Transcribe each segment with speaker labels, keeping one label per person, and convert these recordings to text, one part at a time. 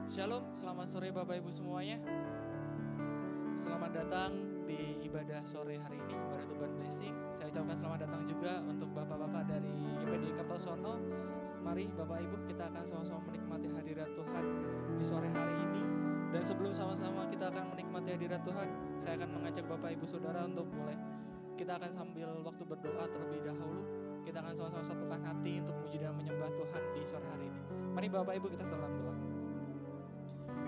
Speaker 1: Shalom, selamat sore Bapak Ibu semuanya. Selamat datang di ibadah sore hari ini, ibadah Tuban Blessing. Saya ucapkan selamat datang juga untuk Bapak-Bapak dari IPD Kertosono. Mari Bapak Ibu, kita akan sama-sama menikmati hadirat Tuhan di sore hari ini. Dan sebelum sama-sama kita akan menikmati hadirat Tuhan, saya akan mengajak Bapak Ibu Saudara untuk boleh kita akan sambil waktu berdoa terlebih dahulu. Kita akan sama-sama satukan hati untuk memuji dan menyembah Tuhan di sore hari ini. Mari Bapak Ibu kita dalam doa.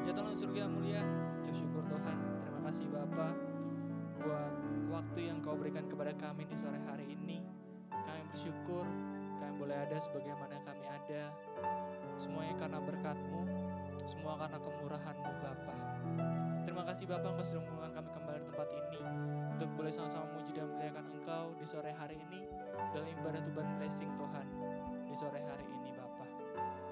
Speaker 1: Ya Tuhan surga mulia, ucap syukur Tuhan. Terima kasih Bapa buat waktu yang Kau berikan kepada kami di sore hari ini. Kami bersyukur kami boleh ada sebagaimana kami ada. Semuanya karena berkat-Mu, semua karena kemurahan-Mu Bapa. Terima kasih Bapa Engkau sudah mengumpulkan kami kembali di tempat ini untuk boleh sama-sama memuji dan memuliakan Engkau di sore hari ini dalam ibadah Tuban Blessing Tuhan di sore hari ini Bapa.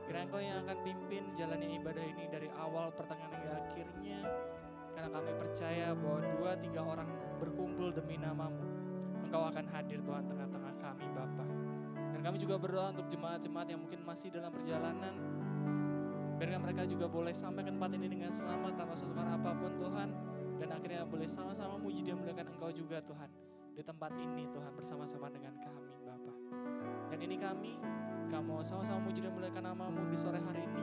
Speaker 1: Kiranya Engkau yang akan pimpin jalannya ibadah ini dari awal pertengahan hingga akhirnya. Karena kami percaya bahwa 2-3 orang berkumpul demi nama-Mu, Engkau akan hadir Tuhan tengah-tengah kami Bapa. Dan kami juga berdoa untuk jemaat-jemaat yang mungkin masih dalam perjalanan. Biarkan mereka juga boleh sampai ke tempat ini dengan selamat tanpa sukar apapun Tuhan. Dan akhirnya boleh sama-sama muji dan memuliakan Engkau juga Tuhan di tempat ini Tuhan bersama-sama dengan kami Bapa. Dan ini kami mau sama-sama muji dan memuliakan nama-Mu di sore hari ini.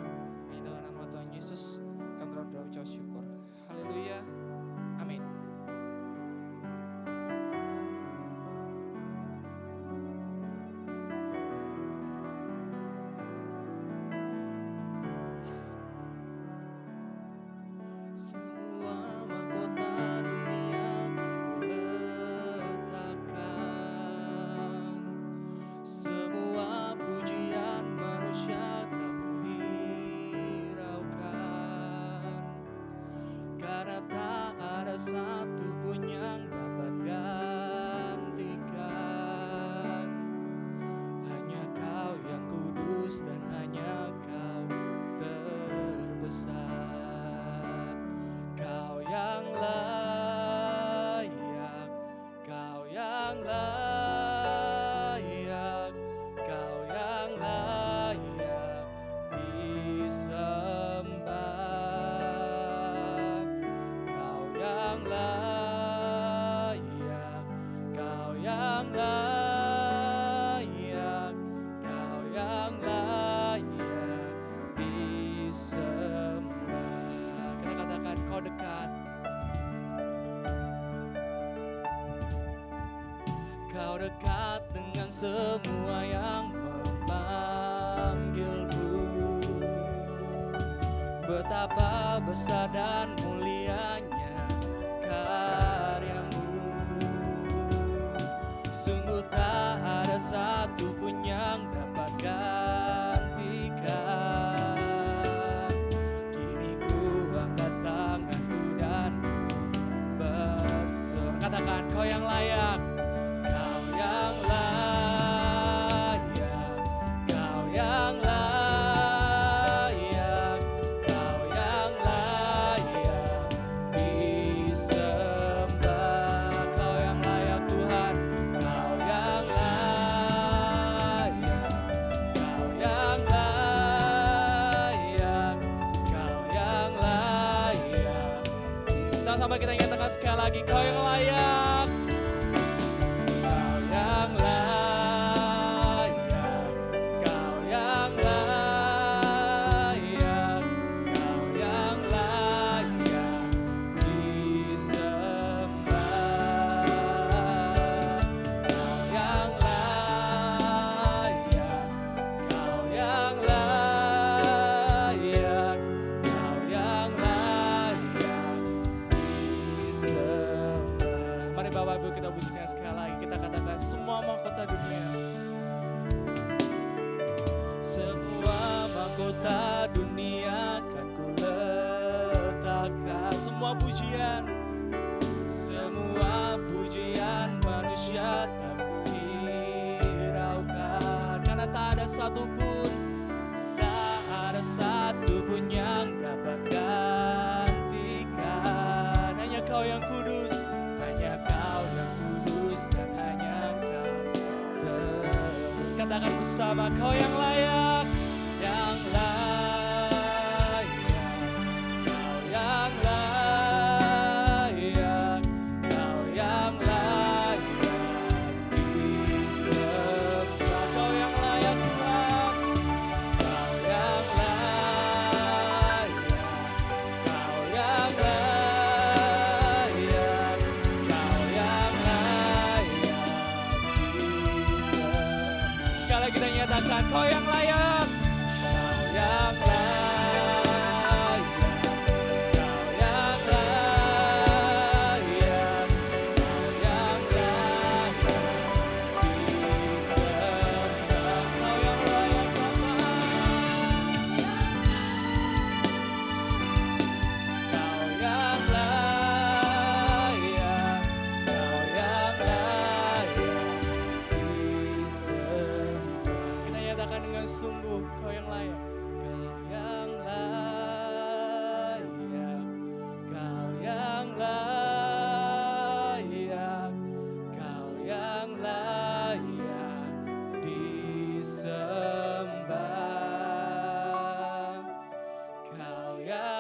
Speaker 1: Hanya dalam nama Tuhan Yesus kami berdoa ucap syukur. Haleluya. Amin. Semua mahkota dunia kan kuletakkan, semua pujian manusia tak kuhiraukan, karena tak ada satu pun yang dapat gantikan. Hanya Kau yang kudus dan hanya Kau terbesar. Kau yang layak, Kau yang layak, Kau yang layak disembah. Kau yang layak, Kau yang layak, Kau yang layak disembah. Kita katakan Kau dekat. Kau dekat dengan semua yang memanggilmu. Betapa besar dan mulianya karya-Mu. Sungguh tak ada satu pun yang dapat gantikan. Kini ku angkat tanganku dan ku berseru. Katakan Kau yang layak, Kau yang layak, Kau yang layak, Kau yang layak disembah. Kau yang layak Tuhan, Kau yang layak, Kau yang layak, Kau yang layak. Sama-sama kita nyatakan sekali lagi, Kau yang layak. Kau yang layak, Kau yang layak, Kau yang layak disembah. Kau yang layak, Kau yang layak, Kau yang layak disembah. Mari Bapak Ibu kita pujikan sekali lagi. Kita katakan semua mahkota dunia, semua mahkota dunia kan kuletakkan. Semua pujian manusia tak kuhiraukan. Karena tak ada satupun yang dapat gantikan. Hanya Kau yang kudus, hanya Kau yang kudus dan hanya Kau terus. Katakan bersama, Kau yang layak, yang layak,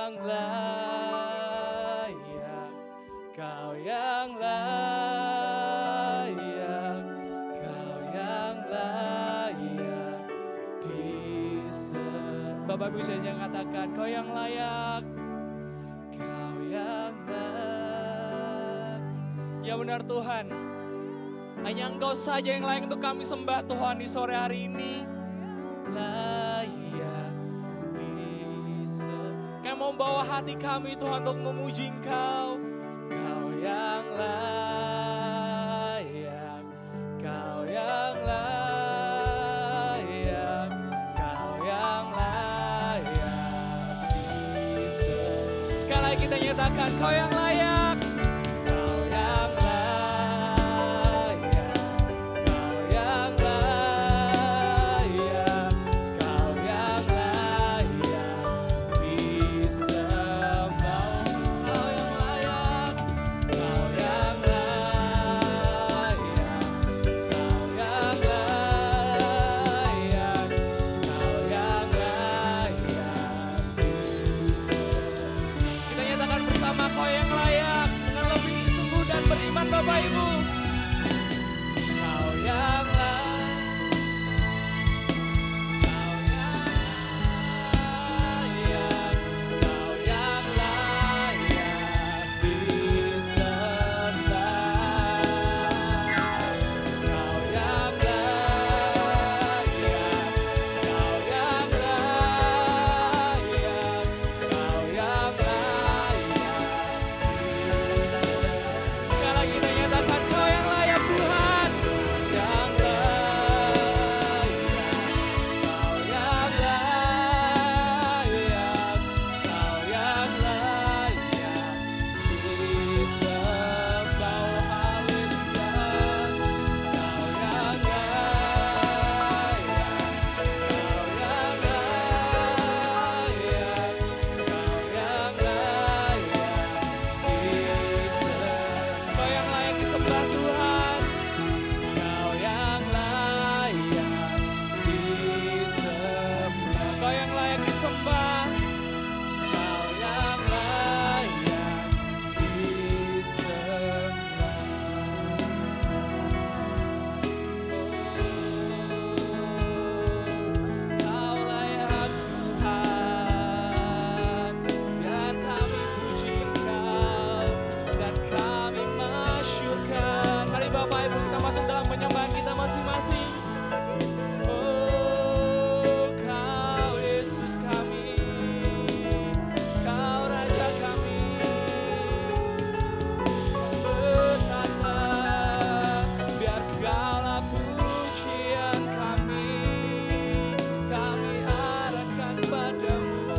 Speaker 1: yang layak, Kau yang layak, Kau yang layak disembah. Bapak Ibu saya yang katakan, Kau yang layak, Kau yang layak. Ya benar Tuhan, hanya Engkau saja yang layak untuk kami sembah Tuhan di sore hari ini. Layak disembah. Kami mau bawa hati kami Tuhan untuk memuji Engkau. Kau yang layak, Kau yang layak, Kau yang layak disembah. Sekali lagi kita nyatakan, Kau yang layak. Bapak Ibu, Kau yang layak, Kau yang layak disembah. Kau yang layak, Kau yang layak, Kau yang layak disembah. Sekali lagi kita nyatakan, Kau yang layak Tuhan, yang layak, Kau yang layak, Kau yang layak disembah. Haleluya, Kau yang layak, Kau yang layak, Kau yang layak disembah. Kau yang layak disembah Tuhan, Kau yang layak disembah. Kau yang layak disembah, Kau yang layak disembah. Kau layak Tuhan, biar kami puji Engkau dan kami masyurkan. Mari Bapak Ibu kita masuk dalam penyembahan kita masing-masing. Oh, Kau Yesus kami, Kau Raja kami, berkata, biar segala pujian kami arahkan padamu,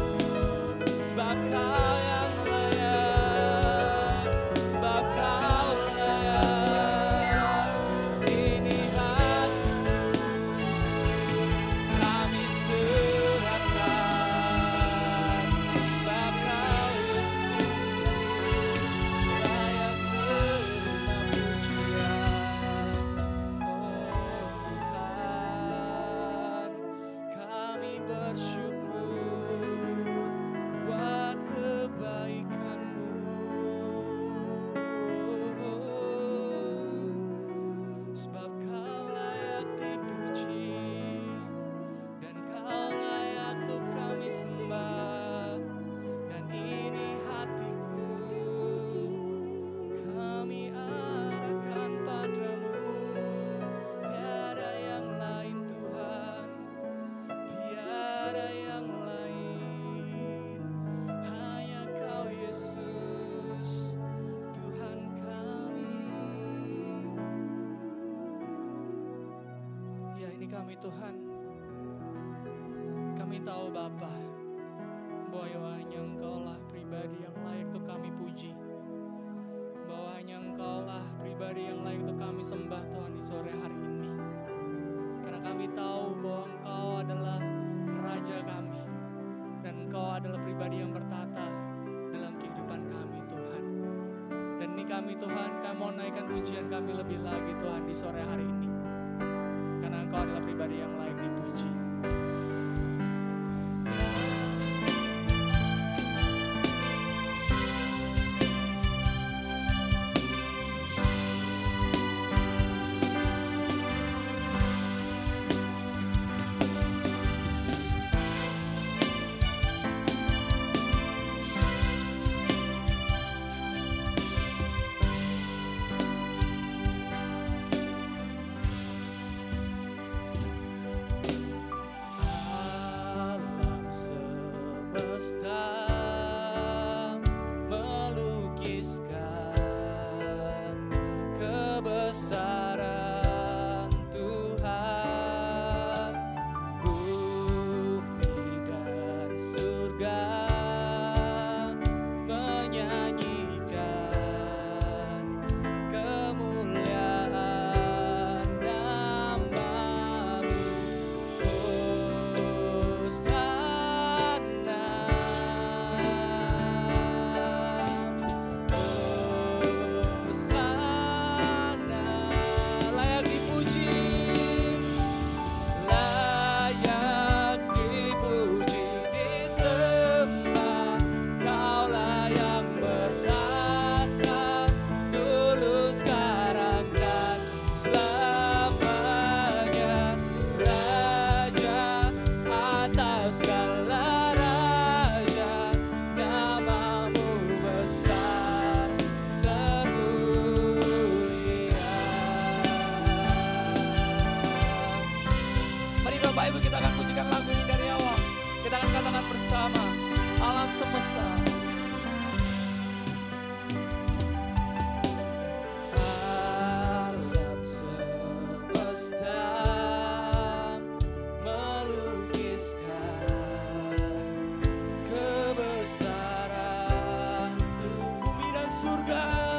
Speaker 1: sebab Kau yang layak, sebab Kau layak. Ini hati kami serahkan, sebab Kau Yesus layak terima pujian. Oh Tuhan, kami bersyukur buat kebaikan-Mu. Sebab Kau layak dipuji dan Kau layak untuk kami sembah. Dan ini hatiku, kami arahkan padamu. Tiada yang lain Tuhan, tiada yang lain, hanya Kau Yesus, Tuhan kami. Ya ini kami Tuhan, kami tahu Bapa, bahwa hanya Engkau-lah pribadi yang layak untuk kami puji, bahwa hanya Engkau-lah pribadi yang layak untuk kami sembah Tuhan di sore hari ini. Karena kami tahu bahwa Engkau adalah Raja kami, dan Engkau adalah pribadi yang bertata dalam kehidupan kami Tuhan. Dan ini kami Tuhan, kami mau naikkan pujian kami lebih lagi Tuhan di sore hari ini, karena Engkau adalah pribadi yang layak dipuji. semesta. Alam semesta melukiskan kebesaran bumi dan surga.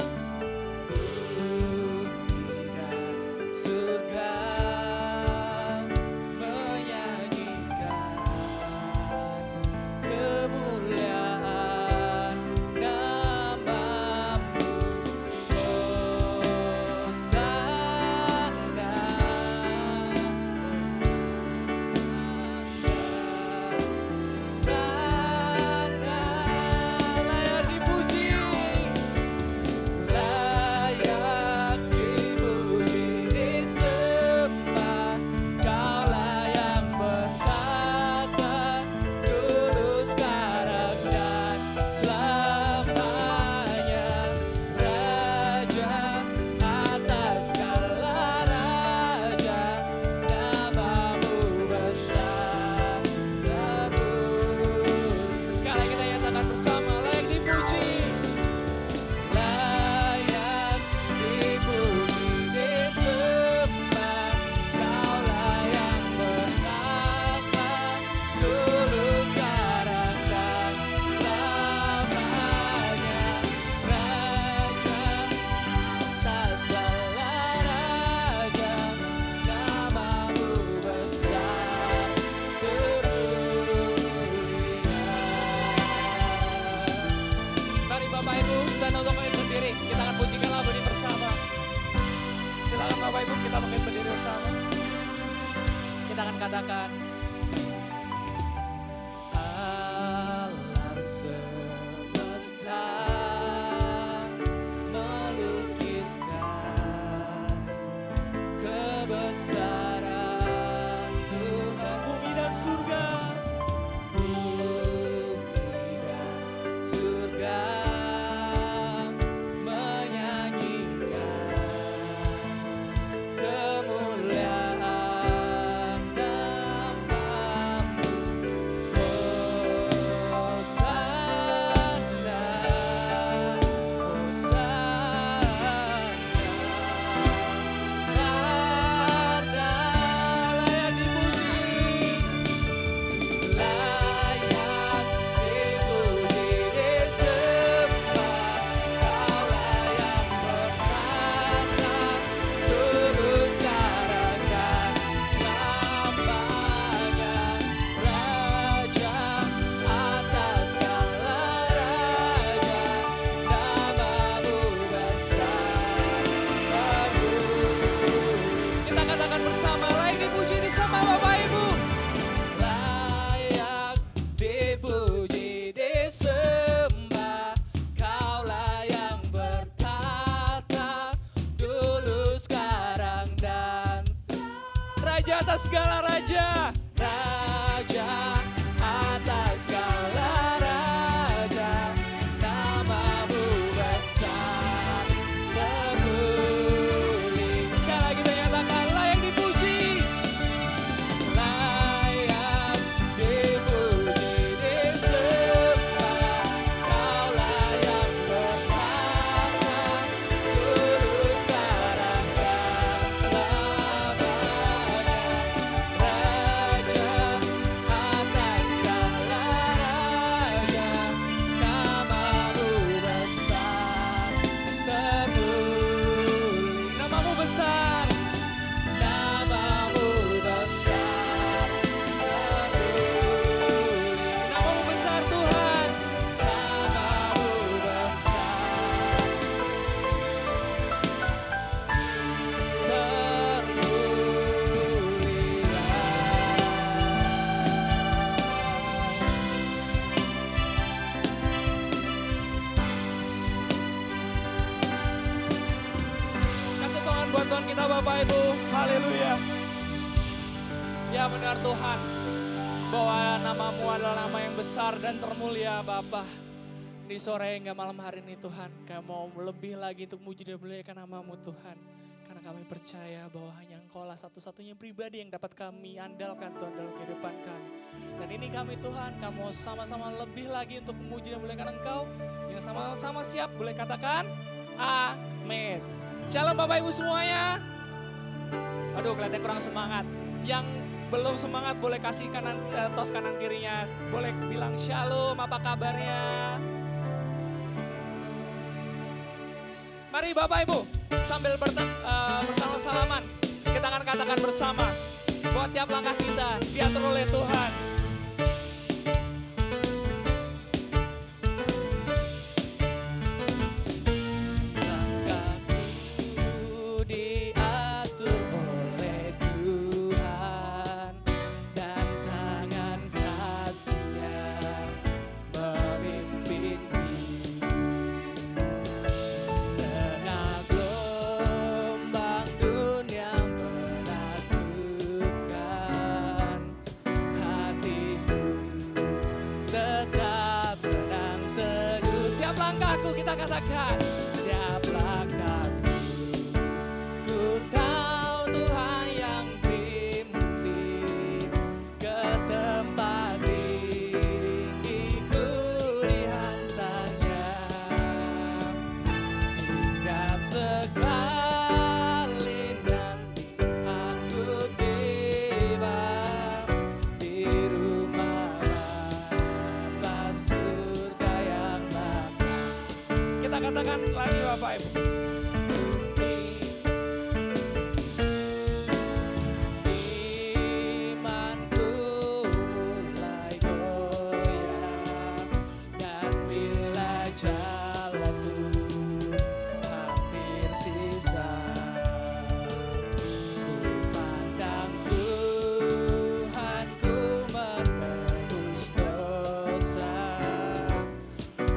Speaker 1: Bapak Ibu, kita mungkin berdiri bersama. Kita akan katakan, alam semesta melukiskan kebesaran Tuhan. Bumi dan surga, bumi dan surga atas segala raja, raja atas segala raja, namamu besar terpuji. Sekali lagi kita nyatakan, layak dipuji, layak dipuji disembah, Kaulah yang bertata, dulu sekarang dan selamanya. Buat Tuhan kita Bapak Ibu, haleluya. Ya benar Tuhan, bahwa namamu adalah nama yang besar dan termulia Bapa. Di sore hingga malam hari ini Tuhan, kami mau lebih lagi untuk muji dan muliakan namamu Tuhan. Karena kami percaya bahwa hanya Engkau lah satu-satunya pribadi yang dapat kami andalkan Tuhan dalam kehidupan kami. Dan ini kami Tuhan, kami mau sama-sama lebih lagi untuk memuji dan memuliakan Engkau. Yang sama-sama siap boleh katakan amin. Shalom Bapak Ibu semuanya. Aduh kelihatan kurang semangat. Yang belum semangat boleh kasih tos kanan kirinya. Boleh bilang shalom, apa kabarnya? Mari Bapak Ibu, sambil bersama-salaman, kita akan katakan bersama bahwa tiap langkah kita diatur oleh Tuhan. Langkahku diatur oleh Tuhan dan tangan kasih-Nya memimpinku. Kita katakan tiap langkahku, ku tahu Tuhan yang pimpin ke tempat tinggiku dihantarnya, hingga sekali nanti aku tiba di rumah Bapa surga yang bakal. Kita katakan lagi Bapak Ibu. Imanku mulai goyah dan bila jalanku hampir sisa, ku pandang Tuhanku menebus dosa,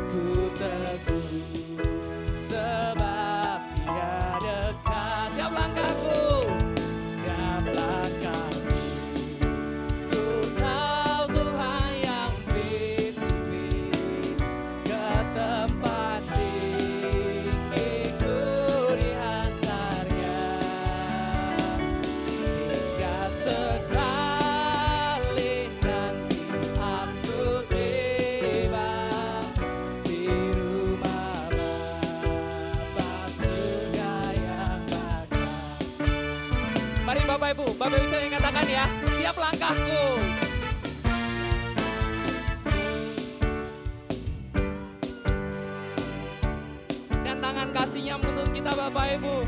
Speaker 1: ku teguh sebab Dia dekat. Tiap langkahku, tiap langkahku, ku tahu Tuhan yang pimpin ke tempat tinggiku dihantarnya, hingga sekali nanti aku tiba di rumah Bapa surga yang bakal. Mari Bapak Ibu bisa yang katakan ya, tiap langkahku. Dan tangan kasih-Nya menuntun kita Bapak Ibu.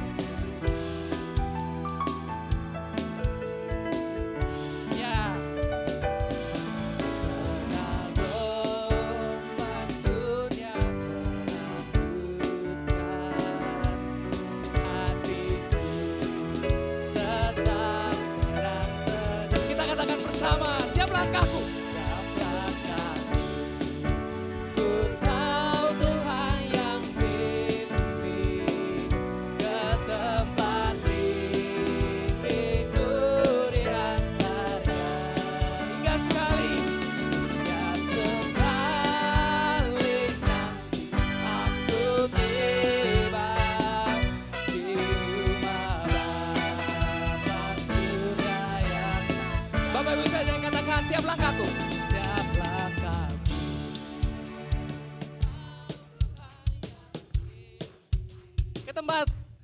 Speaker 1: Ya. Kita katakan bersama, tiap langkahku, tiap langkahku, ku tahu Tuhan yang pimpin ke tempat tinggiku dihantarnya, hingga sekali nanti aku tiba di rumah Bapa surga yang. Bapak Ibu saya katakan tiap langkahku, tiap langkahku,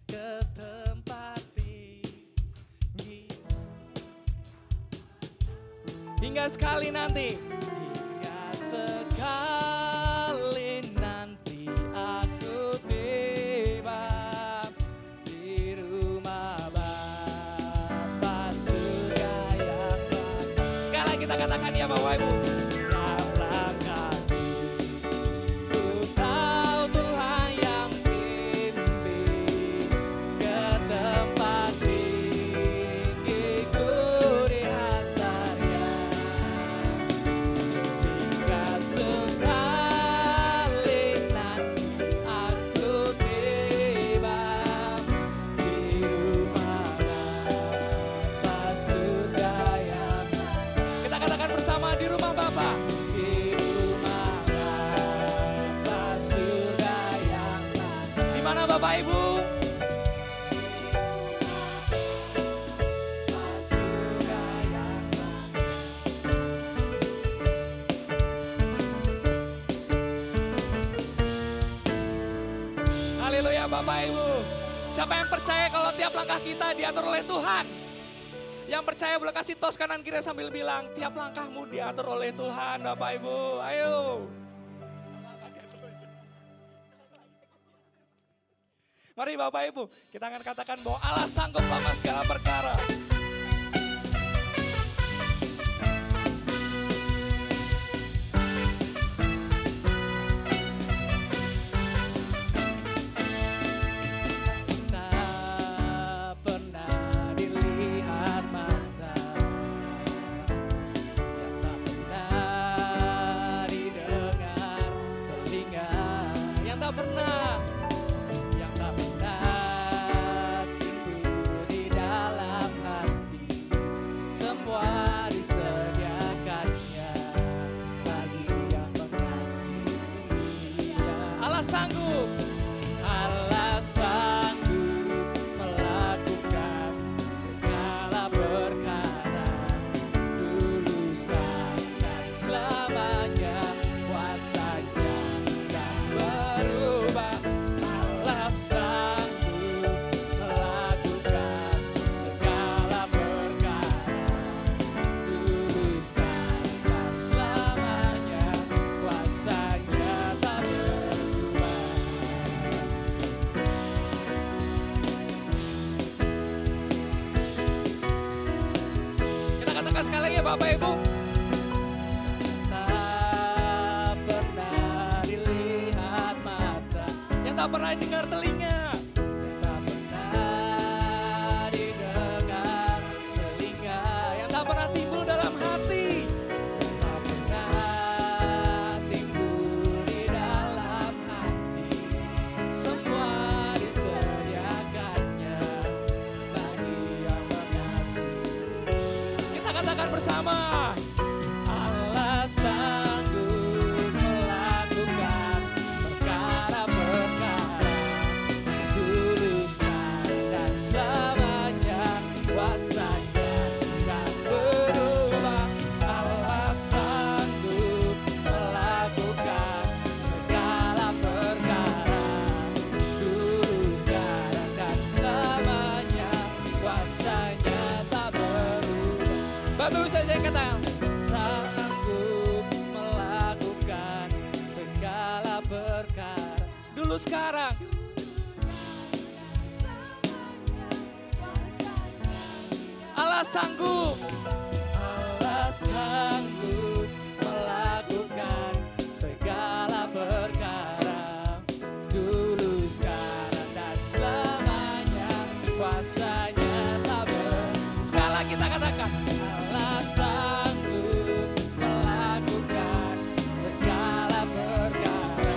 Speaker 1: ke tempat tinggi, hingga sekali nanti aku tiba di rumah Bapa surga yang bakal. Sekali lagi kita katakan ya Bapak Ibu, tiap langkahku, ku tahu Tuhan yang pimpin ke tempat tinggiku dihantarnya, hingga sekali nanti aku tiba di rumah Bapa surga yang. Kita katakan bersama, di rumah Bapa, di rumah Bapa surga yang. Di mana Bapak Ibu? Bapak Ibu. Siapa yang percaya kalau tiap langkah kita diatur oleh Tuhan? Yang percaya boleh kasih tos kanan kiri sambil bilang, tiap langkahmu diatur oleh Tuhan Bapak Ibu. Ayo. Mari Bapak Ibu, kita akan katakan bahwa Allah sanggup melakukan segala perkara. Sekali lagi ya Bapak Ibu. Tak pernah dilihat mata, yang tak pernah dengar telinga, yang tak pernah didengar telinga, yang tak pernah timbul dalam hati, yang tak pernah timbul di dalam hati. Semua disediakannya bagi yang mengasihi. Katakan bersama, Allah sanggup melakukan perkara-perkara tuluskan dan selamanya kuasanya dan berubah. Allah sanggup melakukan segala perkara tuluskan dan selamanya kuasanya tak berubah. Bapak saya katakan, sanggup melakukan segala perkara. Dulu sekarang. Allah sanggup. Allah sanggup melakukan segala perkara. Dulu sekarang dan selamanya kuasanya tak berubah. Sekali lagi kita katakan, Allah sanggup melakukan segala perkara.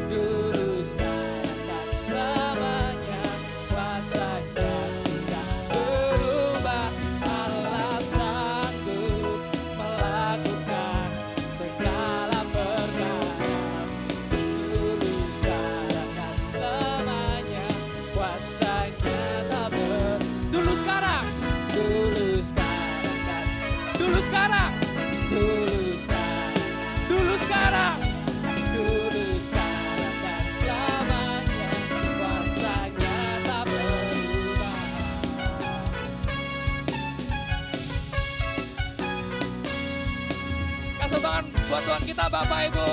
Speaker 1: Dulu sekarang dan selamanya kuasanya tidak berubah. Allah sanggup melakukan segala perkara. Dulu sekarang dan selamanya kuasanya tak berubah. Dulu sekarang. Dulu sekarang dan dulu sekarang, dulu sekarang, dulu sekarang, dulu sekarang dan selamanya kuasanya tak berubah. Kasih tangan buat Tuhan kita Bapak Ibu.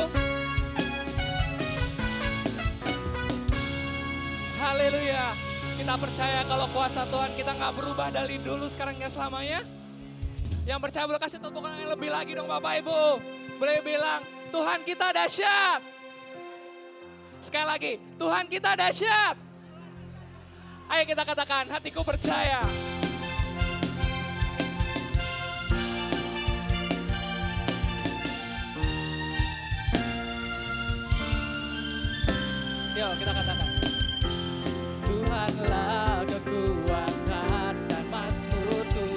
Speaker 1: Haleluya. Kita percaya kalau kuasa Tuhan kita gak berubah dari dulu, sekarang, ya selamanya. Yang percaya boleh kasih tepuk tangan yang lebih lagi dong Bapak Ibu. Boleh bilang, Tuhan kita dahsyat. Sekali lagi, Tuhan kita dahsyat. Ayo kita katakan, hatiku percaya. Yuk kita katakan. Tuhanlah kekuatan dan mazmurku,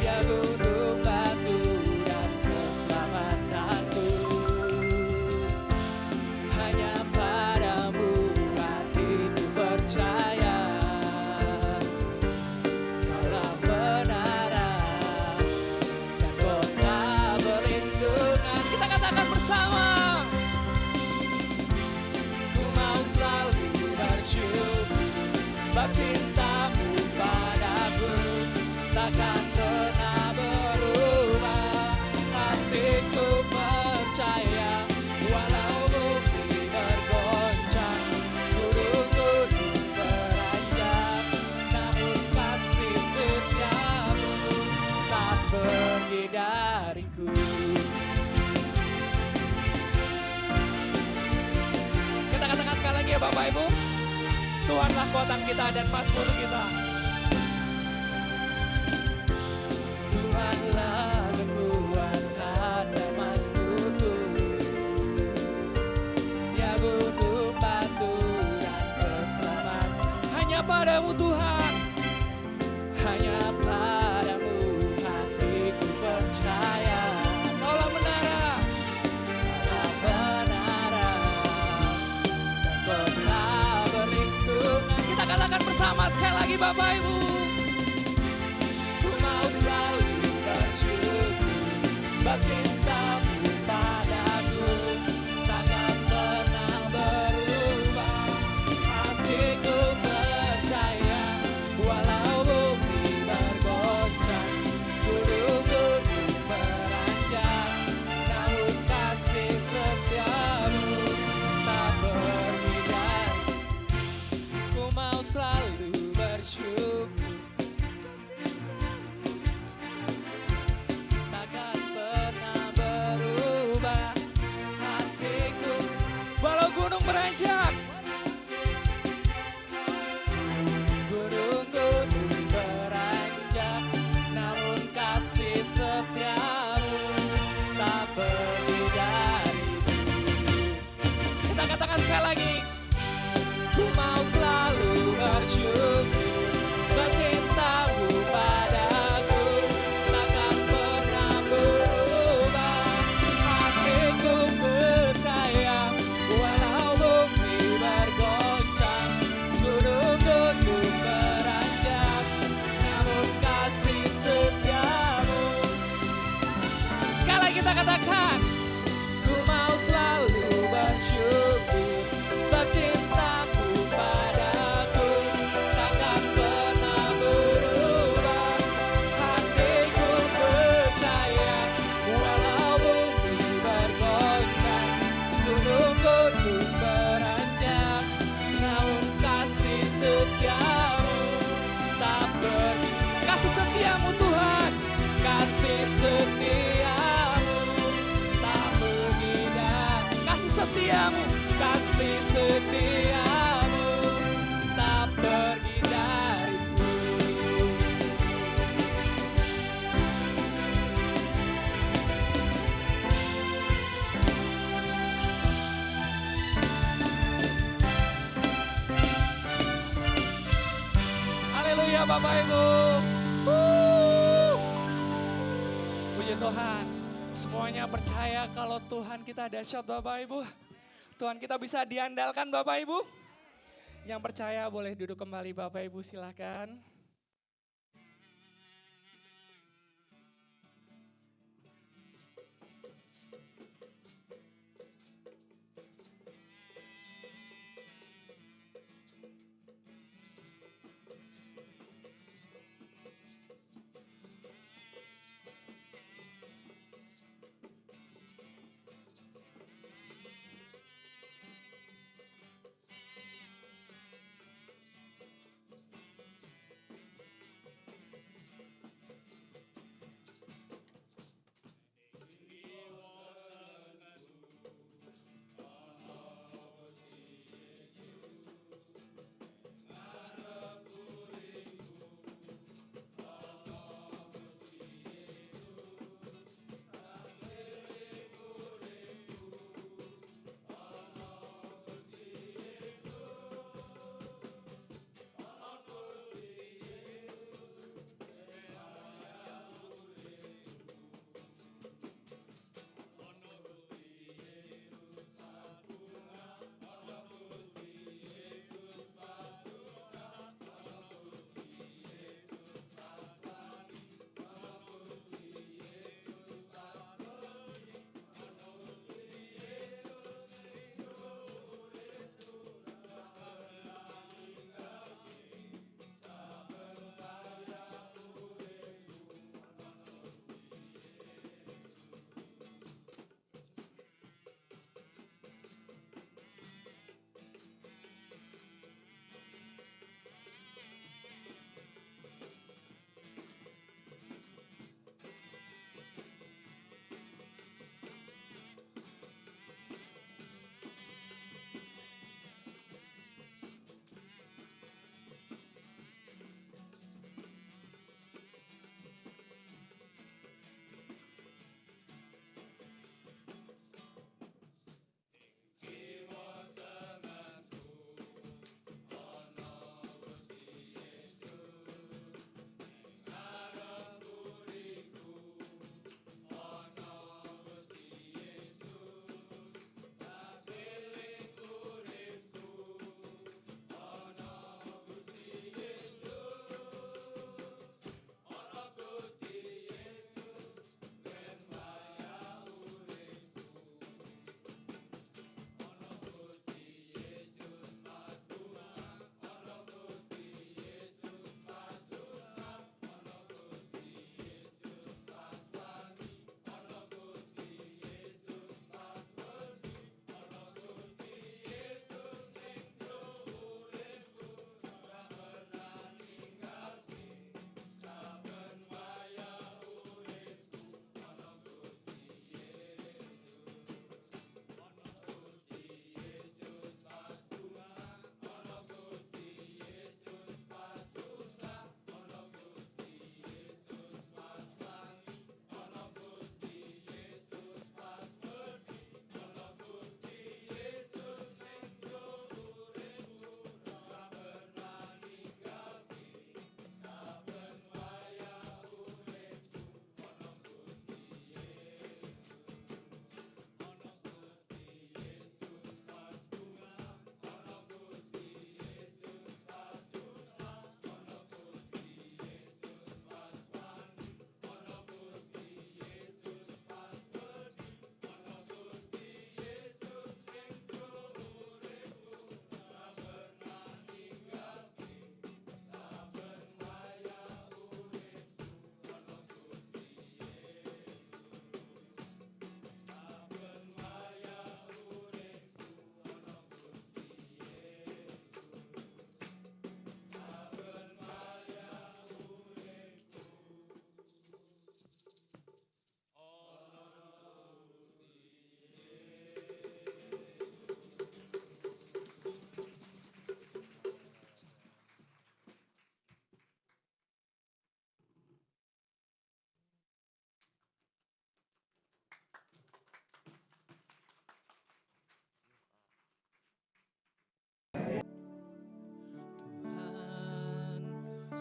Speaker 1: Dia gunung batu dan keselamatanku. Hanya padamu hatiku percaya. sebab cintamu padaku takkan pernah berubah. Hatiku percaya walau bumi bergoncang, gunung-gunung beranjak, namun kasih setiamu tak pergi dariku. Kita katakan sekali lagi ya Bapak Ibu, Tuhanlah kekuatan kita dan mazmur kita. Tuhanlah kekuatan dan mazmurku, Dia gunung batu dan keselamatan. Hanya padamu Tuhan, hanya padamu hatiku percaya. Kaulah menara, kaulah menara, dan pernah berlindungan. Kita katakan bersama sekali lagi Bapak Ibu. Ku mau selalu bersyukur sebab cintamu padaku takkan pernah berubah. Hatiku percaya walau bumi bergoncang, gunung-gunung beranjak, namun kasih setiamu tak pergi dari. Ku mau selalu bersyukur takkan pernah berubah. Hatiku walau gunung beranjak, gunung-gunung beranjak, namun kasih setiamu tak pergi dariku. Kita katakan sekali lagi. Ku mau selalu bersyukur sebab cintamu padaku takkan pernah berubah. Hatiku percaya walau bumi bergoncang, gunung-gunung beranjak, namun kasih setiamu. Sekali lagi kita katakan, ku mau selalu bersyukur sebab cintamu padaku takkan pernah berubah. Hatiku percaya walau bumi bergoncang, gunung-gunung beranjak, namun kasih setiamu tak pergi. Kasih setiamu Tuhan, kasih setiamu tak pergi dari. Kasih setiamu, kasih setiamu tak pergi dariku. Haleluya Bapak Ibu. Puji Tuhan. Semuanya percaya kalau Tuhan kita dahsyat Bapak Ibu. Tuhan kita bisa diandalkan Bapak Ibu. Yang percaya boleh duduk kembali Bapak Ibu, silakan.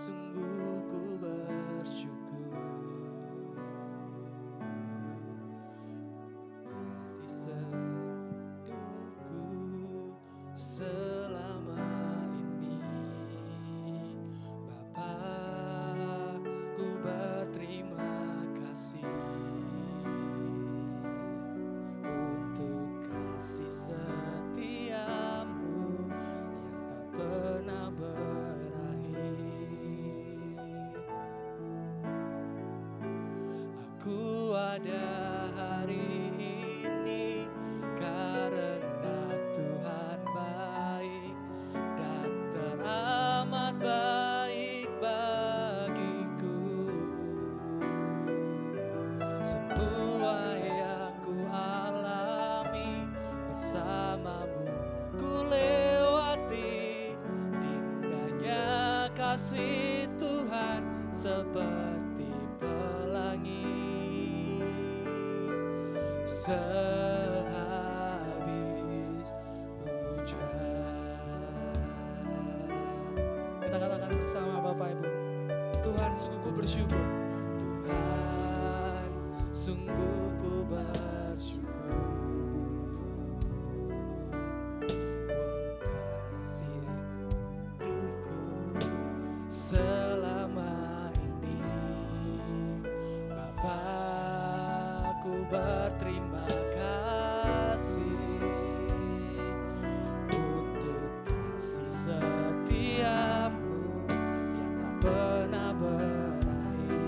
Speaker 1: sungguh ku bersyukur. Kasih seduhku selama ini, Bapa, ku berterima kasih untuk kasih setiamu yang tak pernah berakhir. Aku ada hari ini karena Tuhan baik dan teramat baik bagiku. Semua yang ku alami bersamamu ku lewati, indahnya kasih Tuhan seperti pelangi. Sehabis hujan, kita katakan bersama Bapak Ibu, Tuhan sungguh ku bersyukur. Tuhan sungguh ku bersyukur. Kasih hidupku selama ini, Bapa, ku berterima kasih untuk kasih setiamu yang tak pernah berakhir.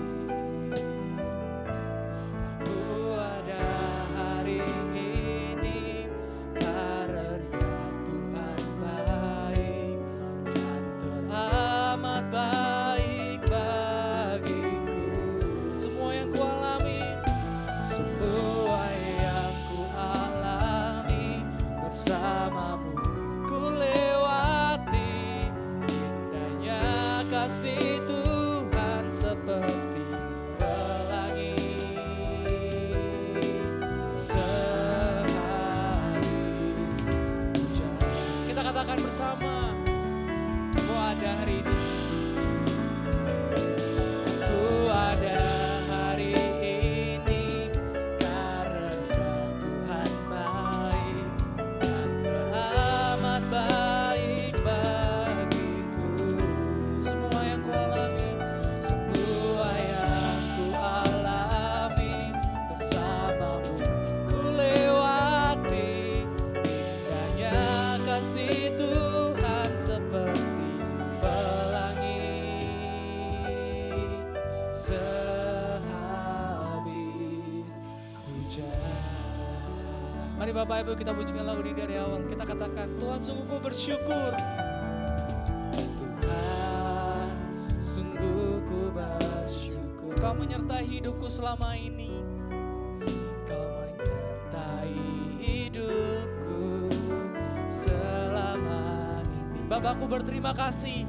Speaker 1: Aku ada hari ini karena Tuhan baik dan teramat baik bagiku. Semua yang ku alami, semua yang ku alami bersamamu ku lewati, indahnya kasih Tuhan seperti pelangi. Sehabis hujan, kita katakan bersama, ku ada hari ini. Aku ada hari ini karena Tuhan baik dan teramat baik bagiku. Semua yang ku alami, semua yang ku alami bersamamu ku lewati, indahnya kasih Tuhan seperti pelangi. Sehabis hujan. Mari Bapak Ibu kita pujikan lagu ini dari awal. Kita katakan, Tuhan sungguh ku bersyukur. Tuhan sungguh ku bersyukur. Kau menyertai hidupku selama ini. Kau menyertai hidupku selama ini. Bapakku berterima kasih.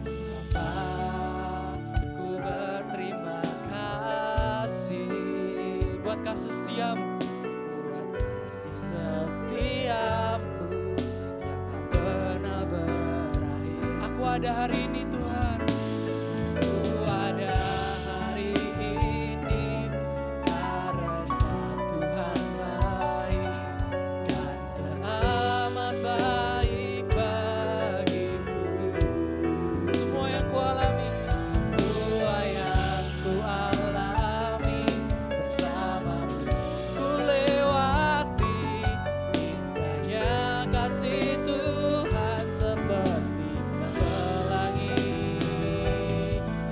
Speaker 1: Bapakku berterima kasih buat kasih setiamu, buat kasih setiamu yang tak pernah berakhir. Aku ada hari ini Tuhan, aku ada hari ini karena Tuhan baik dan teramat baik bagiku. Semua yang ku alami, semua yang ku alami bersamamu ku lewati, indahnya kasih Tuhan seperti pelangi.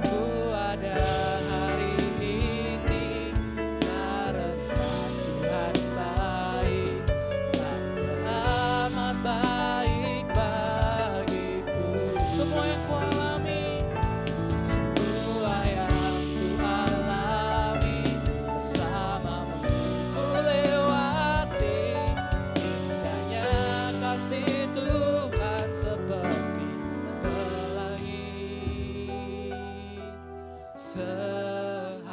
Speaker 1: Ku ada hari ini karena Tuhan baik dan teramat baik bagiku. Semua yang ku alami, semua yang ku alami bersamamu ku lewati, indahnya kasih Tuhan seperti pelangi. Sehabis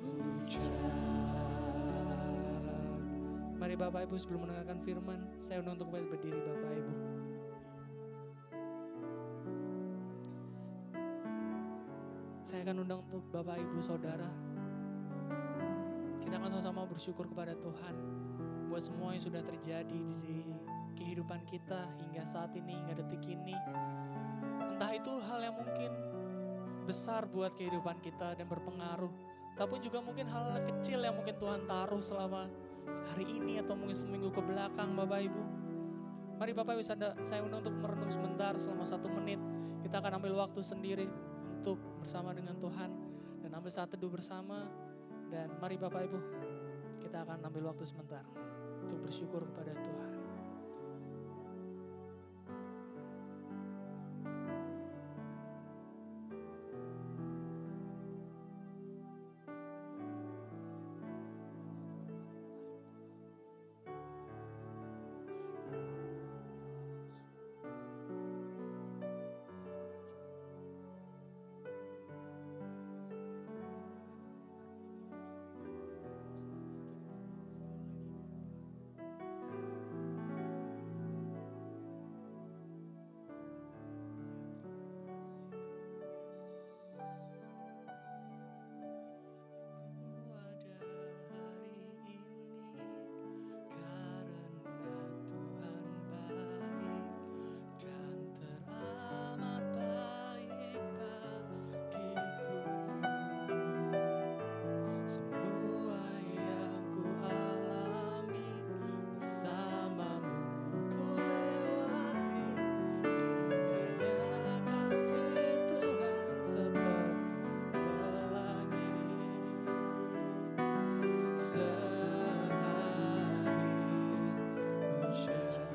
Speaker 1: hujan. Mari Bapak Ibu sebelum mendengarkan firman, saya undang untuk berdiri Bapak Ibu. Saya akan undang untuk Bapak Ibu Saudara. Kita akan sama-sama bersyukur kepada Tuhan buat semua yang sudah terjadi di kehidupan kita hingga saat ini, hingga detik ini. Entah itu hal yang mungkin besar buat kehidupan kita dan berpengaruh, ataupun juga mungkin hal kecil yang mungkin Tuhan taruh selama hari ini atau mungkin seminggu ke belakang, Bapak Ibu. Mari Bapak Ibu, saya undang untuk merenung sebentar selama 1 menit. Kita akan ambil waktu sendiri untuk bersama dengan Tuhan dan ambil saat teduh bersama. Dan mari Bapak Ibu, kita akan ambil waktu sebentar untuk bersyukur kepada Tuhan.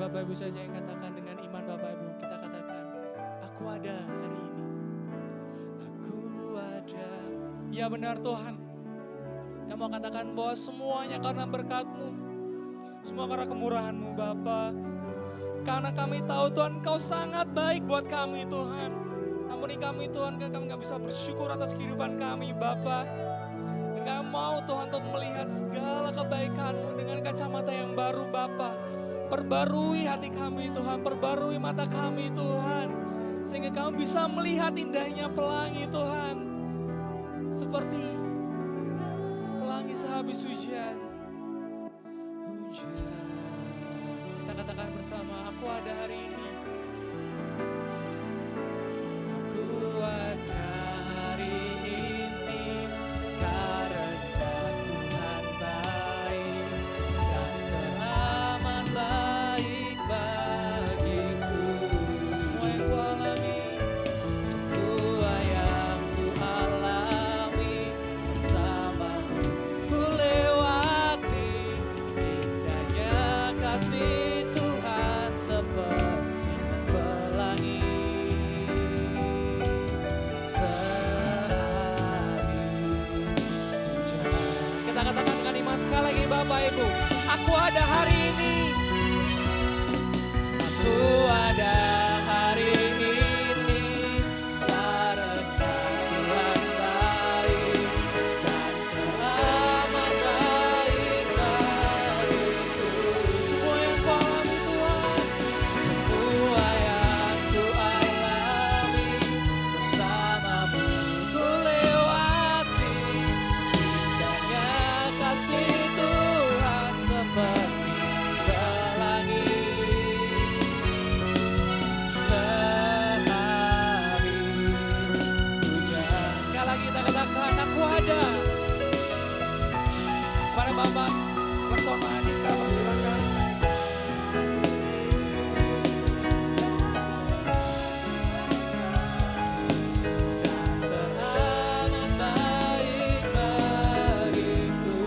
Speaker 1: Bapak Ibu saja yang katakan dengan iman, Bapak Ibu, kita katakan, aku ada hari ini. Aku ada. Ya benar Tuhan. Kamu katakan bahwa semuanya karena berkat-Mu. Semua karena kemurahan-Mu Bapa. Karena kami tahu Tuhan, Kau sangat baik buat kami Tuhan. Ampuni kami Tuhan, kami gak bisa bersyukur atas kehidupan kami Bapa. Dan kami mau Tuhan untuk melihat segala kebaikan-Mu dengan kacamata yang baru Bapa. Perbarui hati kami Tuhan, perbarui mata kami Tuhan. Sehingga kami bisa melihat indahnya pelangi Tuhan. Seperti pelangi sehabis hujan. Kita katakan bersama, aku ada hari ini. Aku ada hari ini karena Tuhan baik dan teramat baik bagiku. Semua yang ku alami, semua yang ku alami bersamamu ku lewati. Indahnya kasih Tuhan seperti pelangi sehabis hujan. Kita katakan dengan iman sekali lagi Bapak Ibu, aku ada hari ini. Aku ada hari ini karena Tuhan baik dan teramat baik bagiku. Semua yang ku alami Tuhan, semua yang ku alami bersamamu ku lewati. Indahnya kasih Tuhan seperti pelangi sehabis hujan. Sekali lagi kita katakan, aku ada. Kepada Bapak Laksono Adi, saya persilakan. Teramat baik bagiku.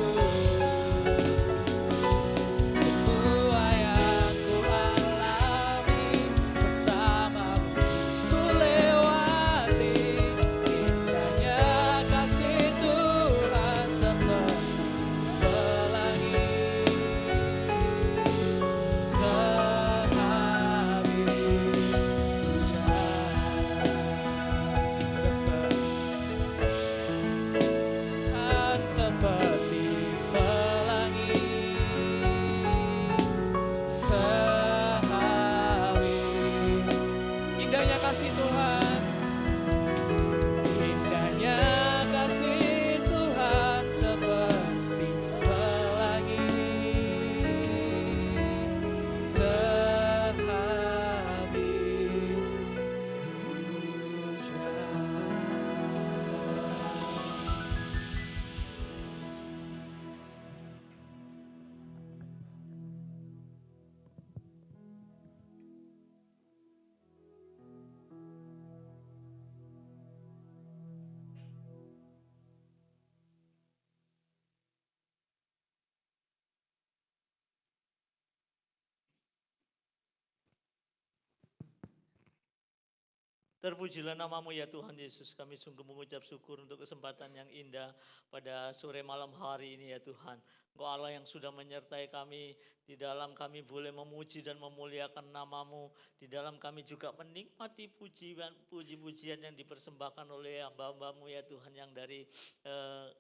Speaker 2: Terpujilah namamu ya Tuhan Yesus. Kami sungguh mengucap syukur untuk kesempatan yang indah pada sore malam hari ini ya Tuhan. Engkau Allah yang sudah menyertai kami. Di dalam kami boleh memuji dan memuliakan namamu. Di dalam kami juga menikmati puji-pujian yang dipersembahkan oleh hamba-hambamu ya Tuhan yang dari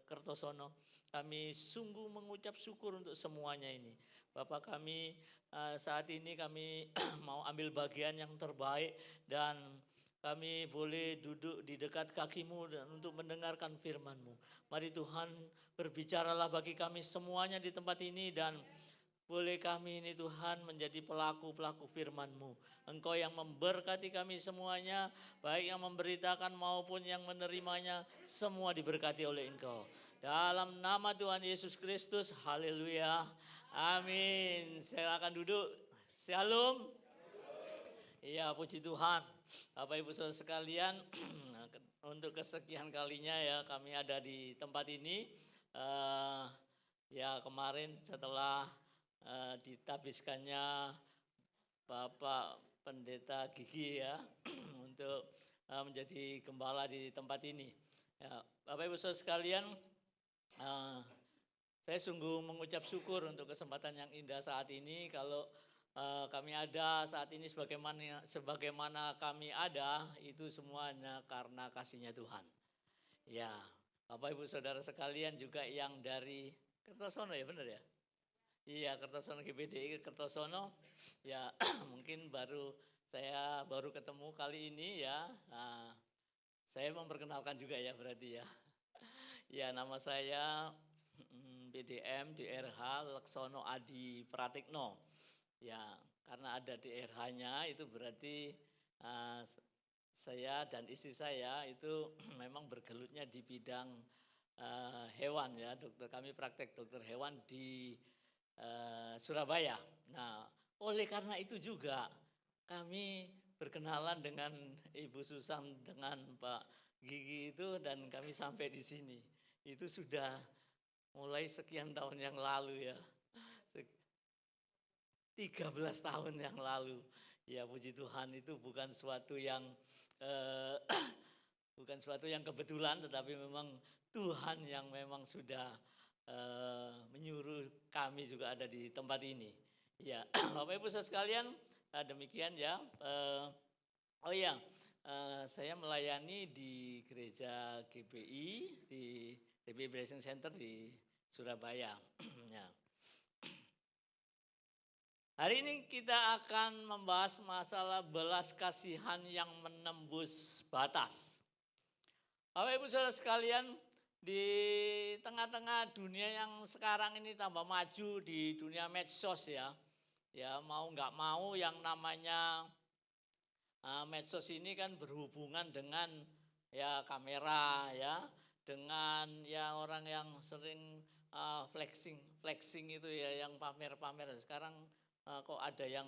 Speaker 2: Kertosono. Kami sungguh mengucap syukur untuk semuanya ini. Bapak kami saat ini kami mau ambil bagian yang terbaik dan kami boleh duduk di dekat kaki-Mu dan untuk mendengarkan firman-Mu. Mari Tuhan berbicaralah bagi kami semuanya di tempat ini dan boleh kami ini Tuhan menjadi pelaku-pelaku firman-Mu. Engkau yang memberkati kami semuanya, baik yang memberitakan maupun yang menerimanya, semua diberkati oleh Engkau. Dalam nama Tuhan Yesus Kristus, haleluya, amin. Silakan duduk, shalom. Iya, puji Tuhan. Bapak Ibu Saudara sekalian, untuk kesekian kalinya ya kami ada di tempat ini. Ya kemarin setelah ditabiskannya Bapak Pendeta Gigi ya untuk menjadi gembala di tempat ini. Ya, Bapak Ibu Saudara sekalian, saya sungguh mengucap syukur untuk kesempatan yang indah saat ini. Kalau kami ada saat ini sebagaimana kami ada itu semuanya karena kasih-Nya Tuhan. Ya, Bapak Ibu Saudara sekalian juga yang dari Kertosono ya benar ya? Iya, Kertosono GBDI Kertosono. Ya, mungkin saya baru ketemu kali ini ya. Nah, saya memperkenalkan juga ya berarti ya. Ya, nama saya BDM DRH Laksono Adi Pratikno. Ya, karena ada DRH-nya itu berarti saya dan istri saya itu memang bergelutnya di bidang hewan ya. Kami praktek dokter hewan di Surabaya. Nah, oleh karena itu juga kami berkenalan dengan Ibu Susan dengan Pak Gigi itu dan kami sampai di sini. Itu sudah mulai sekian tahun yang lalu ya. 13 tahun yang lalu. Ya puji Tuhan itu bukan suatu yang bukan suatu yang kebetulan, tetapi memang Tuhan yang memang sudah menyuruh kami juga ada di tempat ini. Ya, Bapak Ibu saudara sekalian, demikian ya. Saya melayani di gereja GBI di GBI Blessing Center di Surabaya. Ya. Hari ini kita akan membahas masalah belas kasihan yang menembus batas. Bapak Ibu Saudara sekalian, di tengah-tengah dunia yang sekarang ini tambah maju di dunia medsos ya. Ya mau nggak mau yang namanya medsos ini kan berhubungan dengan ya kamera ya, dengan ya orang yang sering flexing itu ya, yang pamer-pamer. Sekarang kok ada yang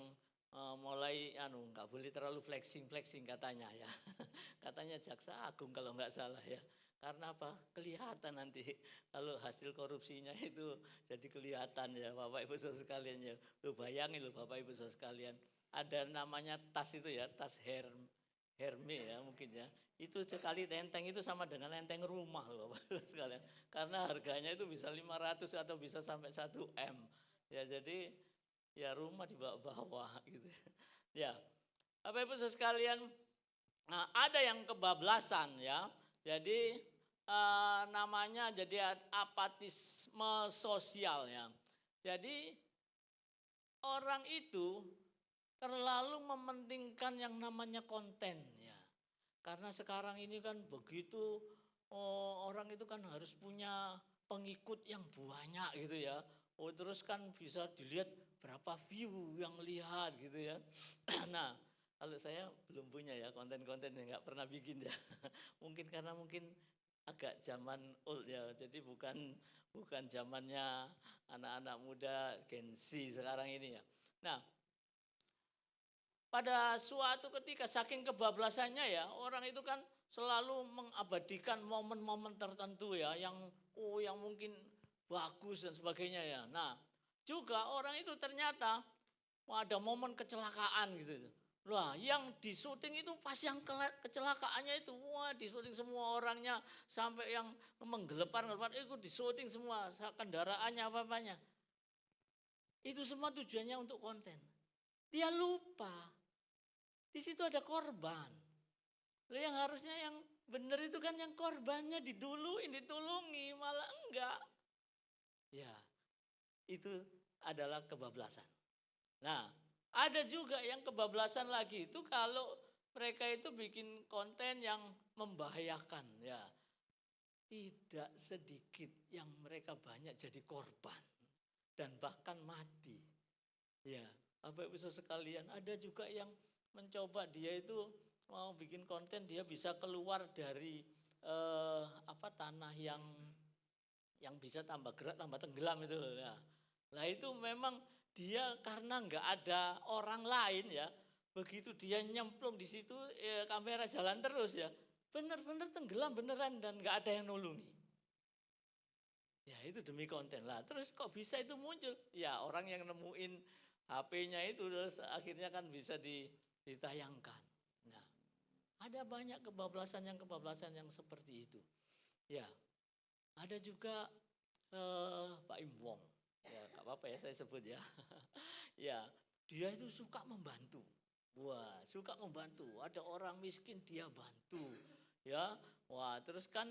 Speaker 2: mulai nggak boleh terlalu flexing katanya ya. Katanya Jaksa Agung kalau nggak salah ya. Karena apa? Kelihatan nanti kalau hasil korupsinya itu jadi kelihatan ya Bapak Ibu Saudara sekalian ya. Lu bayangin loh Bapak Ibu Saudara sekalian. Ada namanya tas itu ya, tas Hermes ya mungkin ya. Itu sekali enteng itu sama dengan enteng rumah loh Bapak Ibu sekalian. Karena harganya itu bisa 500 atau bisa sampai 1 M. Ya jadi ya rumah di bawah gitu. Ya, Bapak Ibu Saudara sekalian, ada yang kebablasan ya. Jadi namanya jadi apatisme sosial ya. Jadi orang itu terlalu mementingkan yang namanya konten ya. Karena sekarang ini kan begitu orang itu kan harus punya pengikut yang banyak gitu ya. Terus kan bisa dilihat berapa view yang lihat gitu ya. Nah, kalau saya belum punya ya konten-konten yang nggak pernah bikin ya. Mungkin karena agak zaman old ya. Jadi bukan zamannya anak-anak muda Gen Z sekarang ini ya. Nah, pada suatu ketika saking kebablasannya ya, orang itu kan selalu mengabadikan momen-momen tertentu ya yang mungkin bagus dan sebagainya ya. Nah, juga orang itu ternyata ada momen kecelakaan gitu. Wah, yang di syuting itu pas yang kecelakaannya itu, wah di syuting semua orangnya sampai yang menggelepar-gelepar itu di syuting semua, kendaraannya apa-apanya. Itu semua tujuannya untuk konten. Dia lupa, di situ ada korban. Loh, yang harusnya yang benar itu kan yang korbannya diduluin, ditulungi, malah enggak. Ya, itu adalah kebablasan. Nah, ada juga yang kebablasan lagi itu kalau mereka itu bikin konten yang membahayakan, ya. Tidak sedikit yang mereka banyak jadi korban dan bahkan mati. Ya, Bapak Ibu Saudara sekalian, ada juga yang mencoba dia itu mau bikin konten, dia bisa keluar dari tanah yang bisa tambah gerak, tambah tenggelam itu loh ya. Nah itu memang dia karena nggak ada orang lain ya, begitu dia nyemplung di situ kamera jalan terus ya, benar-benar tenggelam beneran dan nggak ada yang nolongi. Ya itu demi konten lah. Terus kok bisa itu muncul? Ya orang yang nemuin HP-nya itu terus akhirnya kan bisa ditayangkan. Nah, ada banyak kebablasan yang seperti itu. Ya, ada juga Pak Im Wong. Ya, gak apa-apa ya saya sebut ya. Ya, dia itu suka membantu. Wah, suka membantu. Ada orang miskin dia bantu. Ya, wah terus kan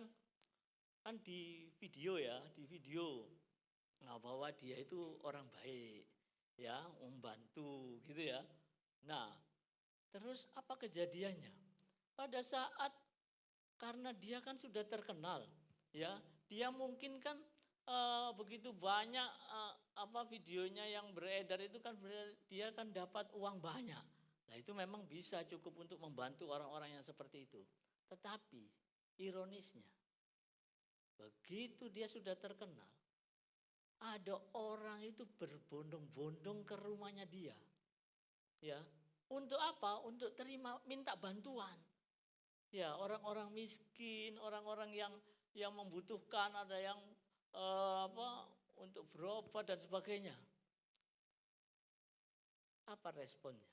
Speaker 2: di video ya, nah, bahwa dia itu orang baik, ya, membantu gitu ya. Nah, terus apa kejadiannya? Pada saat karena dia kan sudah terkenal, ya, dia mungkin kan begitu banyak videonya yang beredar itu kan dia kan dapat uang banyak. Nah itu memang bisa cukup untuk membantu orang-orang yang seperti itu. Tetapi ironisnya, begitu dia sudah terkenal, ada orang itu berbondong-bondong ke rumahnya dia. Ya, untuk apa? Untuk minta bantuan. Ya, orang-orang miskin, orang-orang yang membutuhkan, ada yang untuk berobat dan sebagainya. Apa responnya?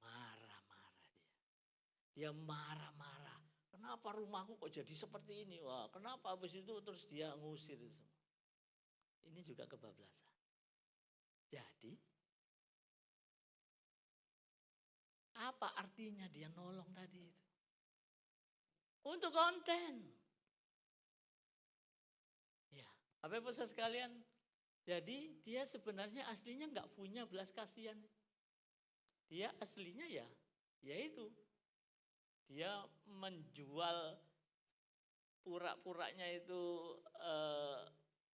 Speaker 2: Marah-marah dia. Dia marah-marah. Kenapa rumahku kok jadi seperti ini? Wah, kenapa habis itu terus dia ngusir itu semua. Ini juga kebablasan. Jadi, apa artinya dia nolong tadi itu? Untuk konten. Ya, Bapak Ibu sekalian, jadi dia sebenarnya aslinya nggak punya belas kasihan. Dia aslinya yaitu dia menjual pura-puranya itu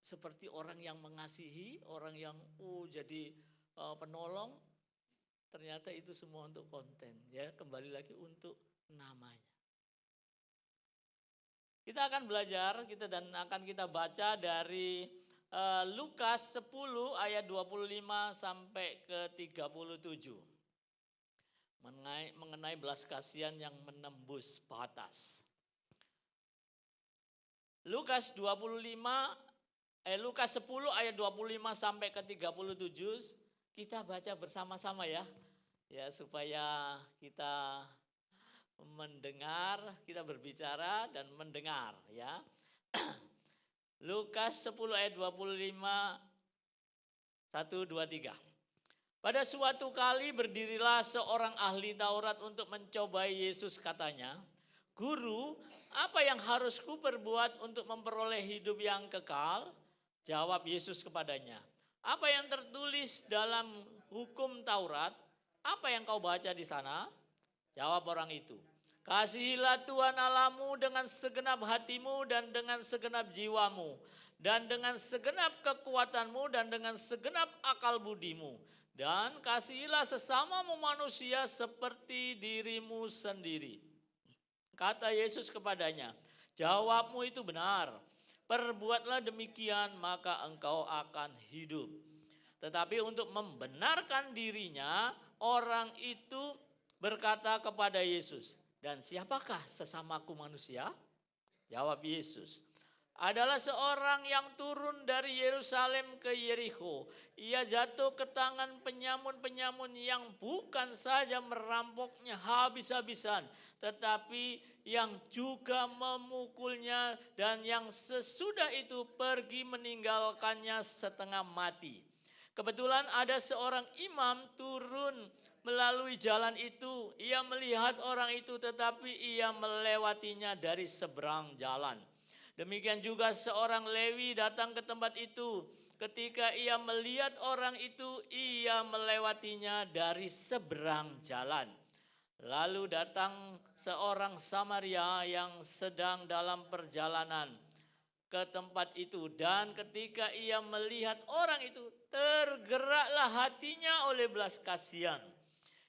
Speaker 2: seperti orang yang mengasihi, orang yang jadi penolong. Ternyata itu semua untuk konten, ya, kembali lagi untuk namanya. Kita akan belajar dan akan kita baca dari Lukas 10 ayat 25 sampai ke 37. Mengenai belas kasihan yang menembus batas. Lukas 10 ayat 25 sampai ke 37 kita baca bersama-sama ya. Ya, supaya kita mendengar, kita berbicara dan mendengar ya. Lukas 10 ayat 25 1 2 3. Pada suatu kali berdirilah seorang ahli Taurat untuk mencobai Yesus, katanya, "Guru, apa yang harus ku perbuat untuk memperoleh hidup yang kekal?" Jawab Yesus kepadanya, "Apa yang tertulis dalam hukum Taurat? Apa yang kau baca di sana?" Jawab orang itu, "Kasihilah Tuhan Allahmu dengan segenap hatimu dan dengan segenap jiwamu dan dengan segenap kekuatanmu dan dengan segenap akal budimu. Dan kasihilah sesamamu manusia seperti dirimu sendiri." Kata Yesus kepadanya, "Jawabmu itu benar. Perbuatlah demikian maka engkau akan hidup." Tetapi untuk membenarkan dirinya, orang itu berkata kepada Yesus, "Dan siapakah sesamaku manusia?" Jawab Yesus, adalah seorang yang turun dari Yerusalem ke Yerikho. Ia jatuh ke tangan penyamun-penyamun yang bukan saja merampoknya habis-habisan, tetapi yang juga memukulnya dan yang sesudah itu pergi meninggalkannya setengah mati. Kebetulan ada seorang imam turun melalui jalan itu. Ia melihat orang itu tetapi ia melewatinya dari seberang jalan. Demikian juga seorang Lewi datang ke tempat itu. Ketika ia melihat orang itu, ia melewatinya dari seberang jalan. Lalu datang seorang Samaria yang sedang dalam perjalanan ke tempat itu, dan ketika ia melihat orang itu, tergeraklah hatinya oleh belas kasihan.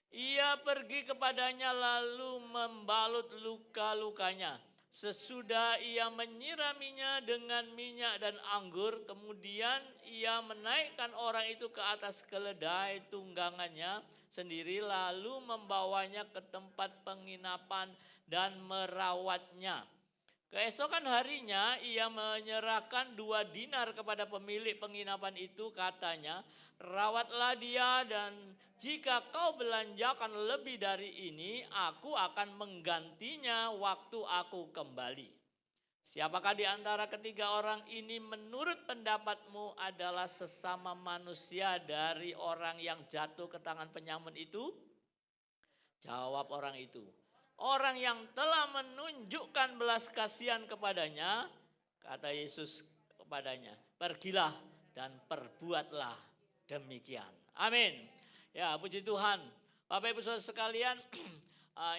Speaker 2: Ia pergi kepadanya lalu membalut luka-lukanya. Sesudah ia menyiraminya dengan minyak dan anggur, kemudian ia menaikkan orang itu ke atas keledai tunggangannya sendiri lalu membawanya ke tempat penginapan dan merawatnya. Keesokan harinya ia menyerahkan 2 dinar kepada pemilik penginapan itu, katanya, rawatlah dia dan jika kau belanjakan lebih dari ini, aku akan menggantinya waktu aku kembali. Siapakah di antara ketiga orang ini menurut pendapatmu adalah sesama manusia dari orang yang jatuh ke tangan penyamun itu? Jawab orang itu, orang yang telah menunjukkan belas kasihan kepadanya. Kata Yesus kepadanya, pergilah dan perbuatlah demikian. Amin. Ya, puji Tuhan. Bapak Ibu Saudara sekalian,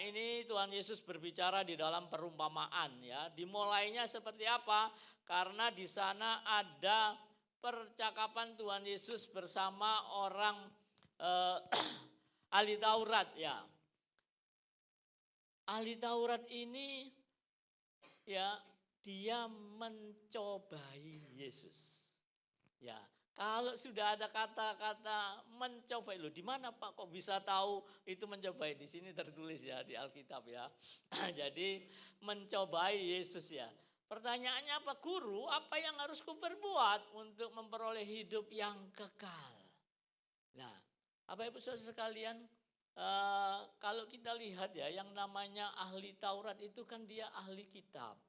Speaker 2: ini Tuhan Yesus berbicara di dalam perumpamaan ya. Dimulainya seperti apa? Karena di sana ada percakapan Tuhan Yesus bersama orang ahli Taurat ya. Ahli Taurat ini ya, dia mencobai Yesus. Ya, kalau sudah ada kata-kata mencobai, loh di mana Pak kok bisa tahu itu mencobai? Di sini tertulis ya di Alkitab ya. Jadi mencobai Yesus ya. Pertanyaannya apa, guru, apa yang harus kuperbuat untuk memperoleh hidup yang kekal? Nah, Bapak Ibu Saudara sekalian, kalau kita lihat ya, yang namanya ahli Taurat itu kan dia ahli kitab.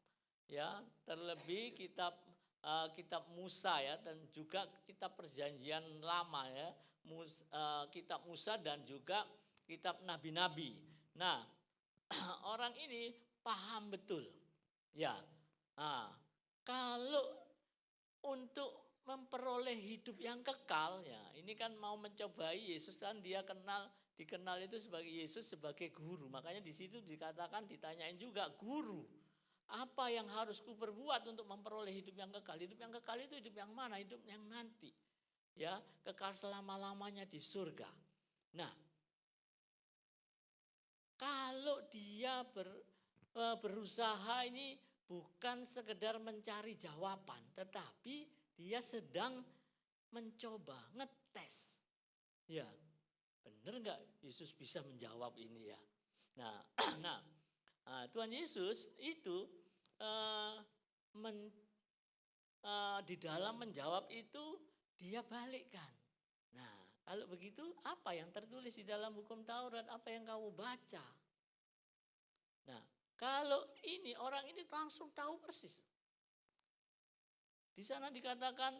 Speaker 2: Ya, terlebih kitab Musa ya, dan juga kitab Perjanjian Lama ya, kitab Musa dan juga kitab nabi-nabi. Nah, orang ini paham betul. Ya, kalau untuk memperoleh hidup yang kekal ya, ini kan mau mencobai Yesus kan, dia dikenal itu sebagai Yesus sebagai guru. Makanya di situ dikatakan, ditanyain juga, guru, apa yang harus kuperbuat untuk memperoleh hidup yang kekal? Hidup yang kekal itu hidup yang mana? Hidup yang nanti. Ya, kekal selama-lamanya di surga. Nah, kalau dia berusaha ini bukan sekedar mencari jawaban, tetapi dia sedang mencoba, ngetes. Ya, benar enggak Yesus bisa menjawab ini ya? Nah, Tuhan Yesus itu di dalam menjawab itu dia balikkan. Nah, kalau begitu apa yang tertulis di dalam hukum Taurat? Apa yang kamu baca? Nah, kalau ini orang ini langsung tahu persis. Di sana dikatakan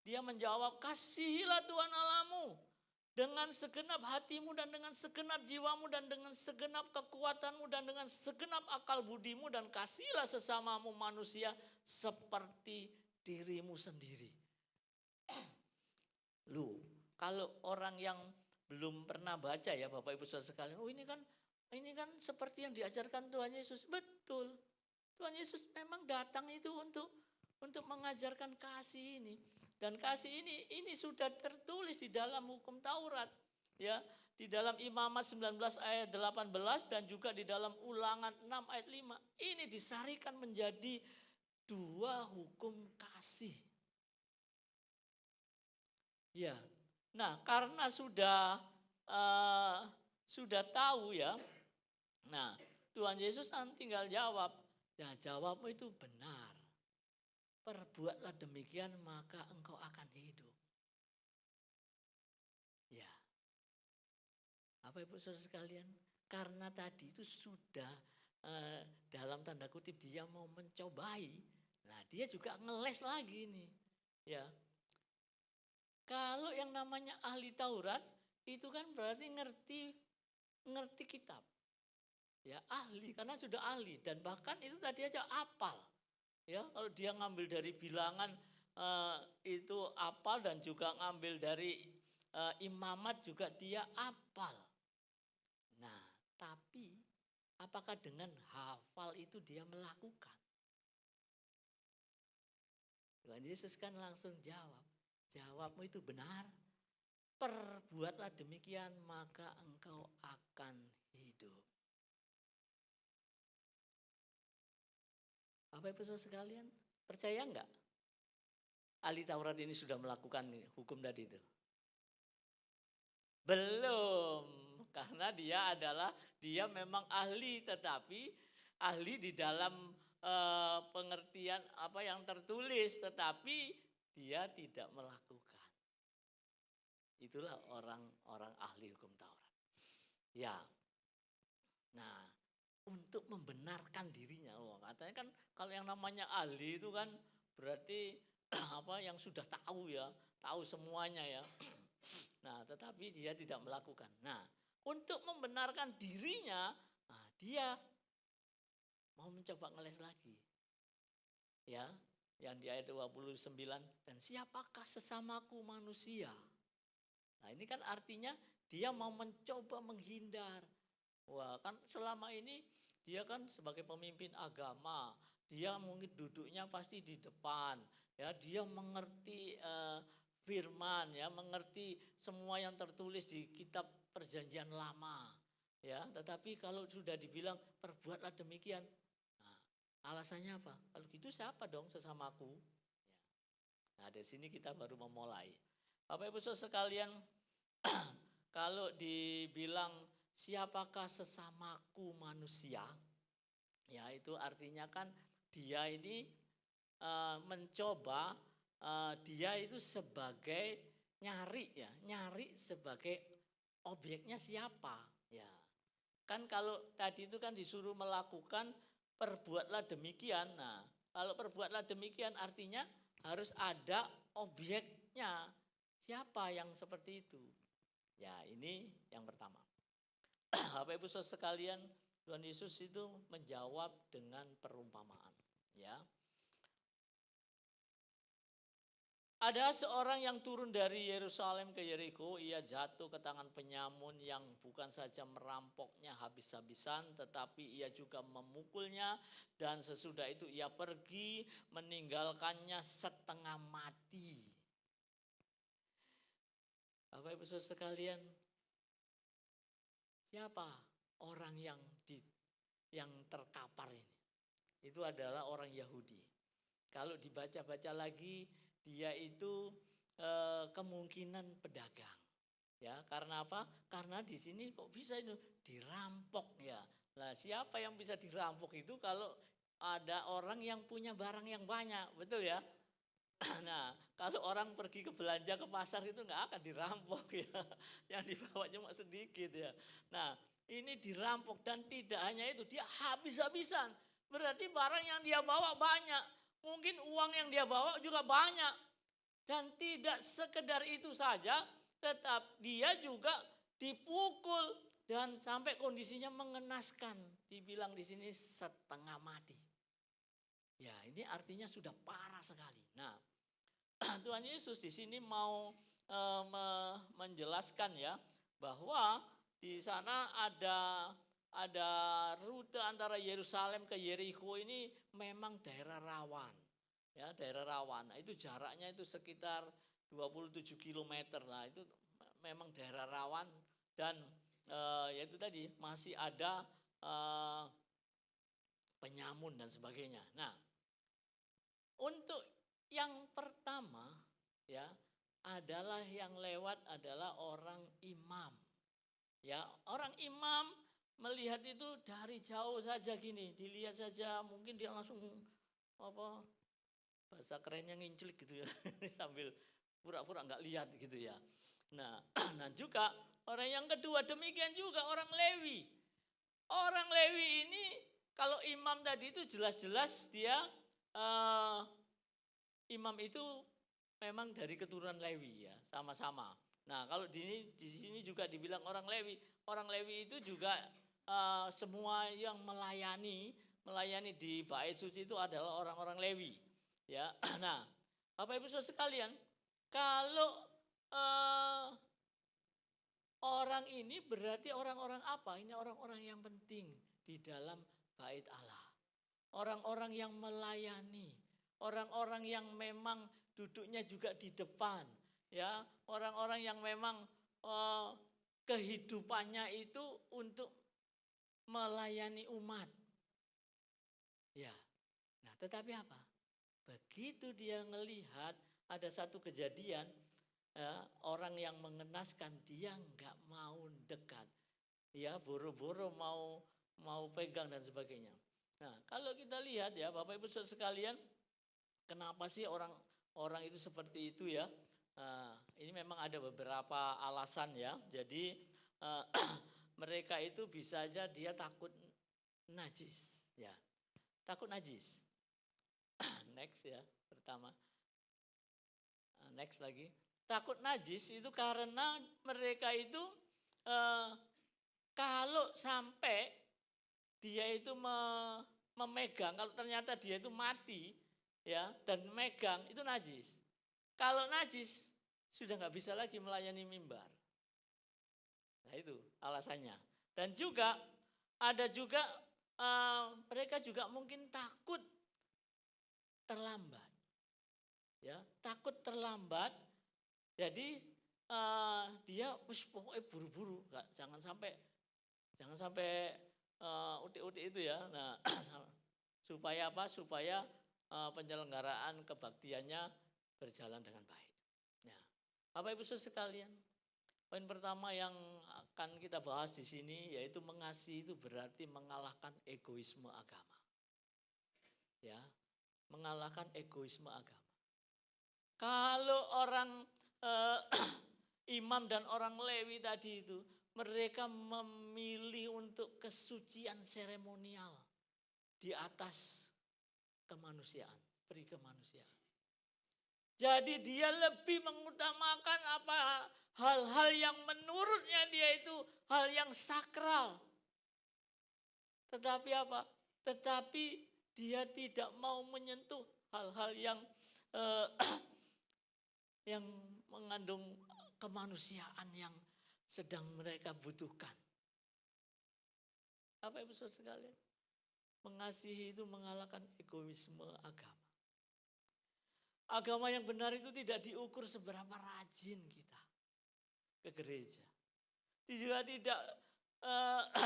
Speaker 2: dia menjawab, kasihilah Tuhan Allahmu dengan segenap hatimu dan dengan segenap jiwamu dan dengan segenap kekuatanmu dan dengan segenap akal budimu, dan kasihilah sesamamu manusia seperti dirimu sendiri. Loh, kalau orang yang belum pernah baca ya Bapak Ibu Saudara sekalian, ini kan seperti yang diajarkan Tuhan Yesus. Betul. Tuhan Yesus memang datang itu untuk mengajarkan kasih ini. Dan kasih ini sudah tertulis di dalam hukum Taurat. Ya, di dalam Imamat 19 ayat 18 dan juga di dalam Ulangan 6 ayat 5. Ini disarikan menjadi 2 hukum kasih. Ya. Nah, karena sudah tahu ya. Nah, Tuhan Yesus kan tinggal jawab. Ya, jawabmu itu benar. perbuatlah demikian maka engkau akan hidup. Ya, Bapak Ibu Saudara sekalian, karena tadi itu sudah dalam tanda kutip dia mau mencobai, nah dia juga ngeles lagi nih. Ya, kalau yang namanya ahli Taurat itu kan berarti ngerti kitab. Ya, ahli karena sudah ahli dan bahkan itu tadi aja apal. Ya, kalau dia ngambil dari bilangan itu apal dan juga ngambil dari imamat juga dia apal. Nah, tapi apakah dengan hafal itu dia melakukan? Tuhan Yesus kan langsung jawab, jawabmu itu benar. Perbuatlah demikian maka engkau akan hidup. Bapak Ibu Saudara sekalian, percaya enggak? Ahli Taurat ini sudah melakukan hukum tadi itu? Belum, karena dia memang ahli, tetapi ahli di dalam pengertian apa yang tertulis, tetapi dia tidak melakukan. Itulah orang-orang ahli hukum Taurat. Ya, nah untuk membenarkan dirinya, katanya kan kalau yang namanya ahli itu kan berarti apa yang sudah tahu ya, tahu semuanya ya. Nah, tetapi dia tidak melakukan. Nah, untuk membenarkan dirinya, nah, dia mau mencoba ngeles lagi. Ya, yang di ayat 29, dan siapakah sesamaku manusia? Nah, ini kan artinya dia mau mencoba menghindar. Wah, kan selama ini dia kan sebagai pemimpin agama, dia mungkin duduknya pasti di depan. Ya, dia mengerti firman, ya, mengerti semua yang tertulis di kitab Perjanjian Lama. Ya, tetapi kalau sudah dibilang perbuatlah demikian, nah, alasannya apa? Kalau gitu siapa dong sesamaku? Nah, dari sini kita baru memulai. Bapak Ibu Saudara sekalian, kalau dibilang siapakah sesamaku manusia, ya itu artinya kan dia ini mencoba, dia itu sebagai nyari sebagai objeknya siapa, ya. Kan kalau tadi itu kan disuruh melakukan perbuatlah demikian. Nah, kalau perbuatlah demikian artinya harus ada objeknya. Siapa yang seperti itu? Ya, ini yang pertama. Bapak Ibu Saudara sekalian, Tuhan Yesus itu menjawab dengan perumpamaan, ya. Ada seorang yang turun dari Yerusalem ke Yeriko, ia jatuh ke tangan penyamun yang bukan saja merampoknya habis-habisan, tetapi ia juga memukulnya, dan sesudah itu ia pergi meninggalkannya setengah mati. Bapak Ibu Saudara sekalian, siapa orang yang terkapar ini? Itu adalah orang Yahudi. Kalau dibaca-baca lagi, dia itu kemungkinan pedagang. Ya, karena apa? Karena di sini kok bisa itu dirampok ya. Nah, siapa yang bisa dirampok itu kalau ada orang yang punya barang yang banyak, betul ya? Nah, kalau orang pergi ke belanja ke pasar itu nggak akan dirampok ya. Yang dibawa cuma sedikit ya. Nah, ini dirampok dan tidak hanya itu, dia habis-habisan. Berarti barang yang dia bawa banyak. Mungkin uang yang dia bawa juga banyak. Dan tidak sekedar itu saja, tetap dia juga dipukul dan sampai kondisinya mengenaskan. Dibilang di sini setengah mati. Ya, ini artinya sudah parah sekali. Nah, Tuhan Yesus di sini mau menjelaskan ya bahwa di sana ada rute antara Yerusalem ke Yeriko ini memang daerah rawan. Ya, daerah rawan. Nah, itu jaraknya itu sekitar 27 km lah. Itu memang daerah rawan dan ya itu tadi masih ada penyamun dan sebagainya. Nah, untuk yang pertama ya adalah yang lewat adalah orang imam. Ya, orang imam melihat itu dari jauh saja gini, dilihat saja mungkin dia langsung apa bahasa kerennya nginclik gitu ya, sambil pura-pura nggak lihat gitu ya. Nah, nah juga orang yang kedua demikian juga orang Lewi. Orang Lewi ini kalau imam tadi itu jelas-jelas dia imam itu memang dari keturunan Lewi ya, sama-sama. Nah, kalau di sini juga dibilang orang Lewi. Orang Lewi itu juga semua yang melayani di bait suci itu adalah orang-orang Lewi. Ya, nah, Bapak Ibu Saudara sekalian, kalau orang ini berarti orang-orang apa? Ini orang-orang yang penting di dalam bait Allah. Orang-orang yang melayani, orang-orang yang memang duduknya juga di depan, ya, orang-orang yang memang kehidupannya itu untuk melayani umat. Ya. Nah, tetapi apa? Begitu dia melihat ada satu kejadian, orang yang mengenaskan, dia nggak mau dekat, ya, boro-boro mau pegang dan sebagainya. Nah, kalau kita lihat ya Bapak Ibu Saudara sekalian, kenapa sih orang itu seperti itu ya? Ini memang ada beberapa alasan ya. Jadi mereka itu bisa aja dia takut najis, ya, takut najis. Next ya, pertama. Next lagi. Takut najis itu karena mereka itu kalau sampai dia itu memegang, kalau ternyata dia itu mati ya dan megang itu najis. Kalau najis sudah nggak bisa lagi melayani mimbar. Nah itu alasannya. Dan juga ada juga mereka juga mungkin takut terlambat. Ya, takut terlambat. Jadi dia pokoknya buru-buru, jangan sampai utik-utik itu ya. Nah, supaya apa? Supaya penyelenggaraan kebaktiannya berjalan dengan baik. Nah, Bapak Ibu Saudara sekalian, poin pertama yang akan kita bahas di sini yaitu mengasihi itu berarti mengalahkan egoisme agama. Ya, mengalahkan egoisme agama. Kalau orang imam dan orang Lewi tadi itu, mereka memilih untuk kesucian seremonial di atas kemanusiaan, peri kemanusiaan. Jadi dia lebih mengutamakan apa hal-hal yang menurutnya dia itu hal yang sakral. Tetapi apa? Tetapi dia tidak mau menyentuh hal-hal yang yang mengandung kemanusiaan yang sedang mereka butuhkan. Apa Ibu Saudara sekalian? Mengasihi itu mengalahkan egoisme agama. Agama yang benar itu tidak diukur seberapa rajin kita ke gereja. Juga tidak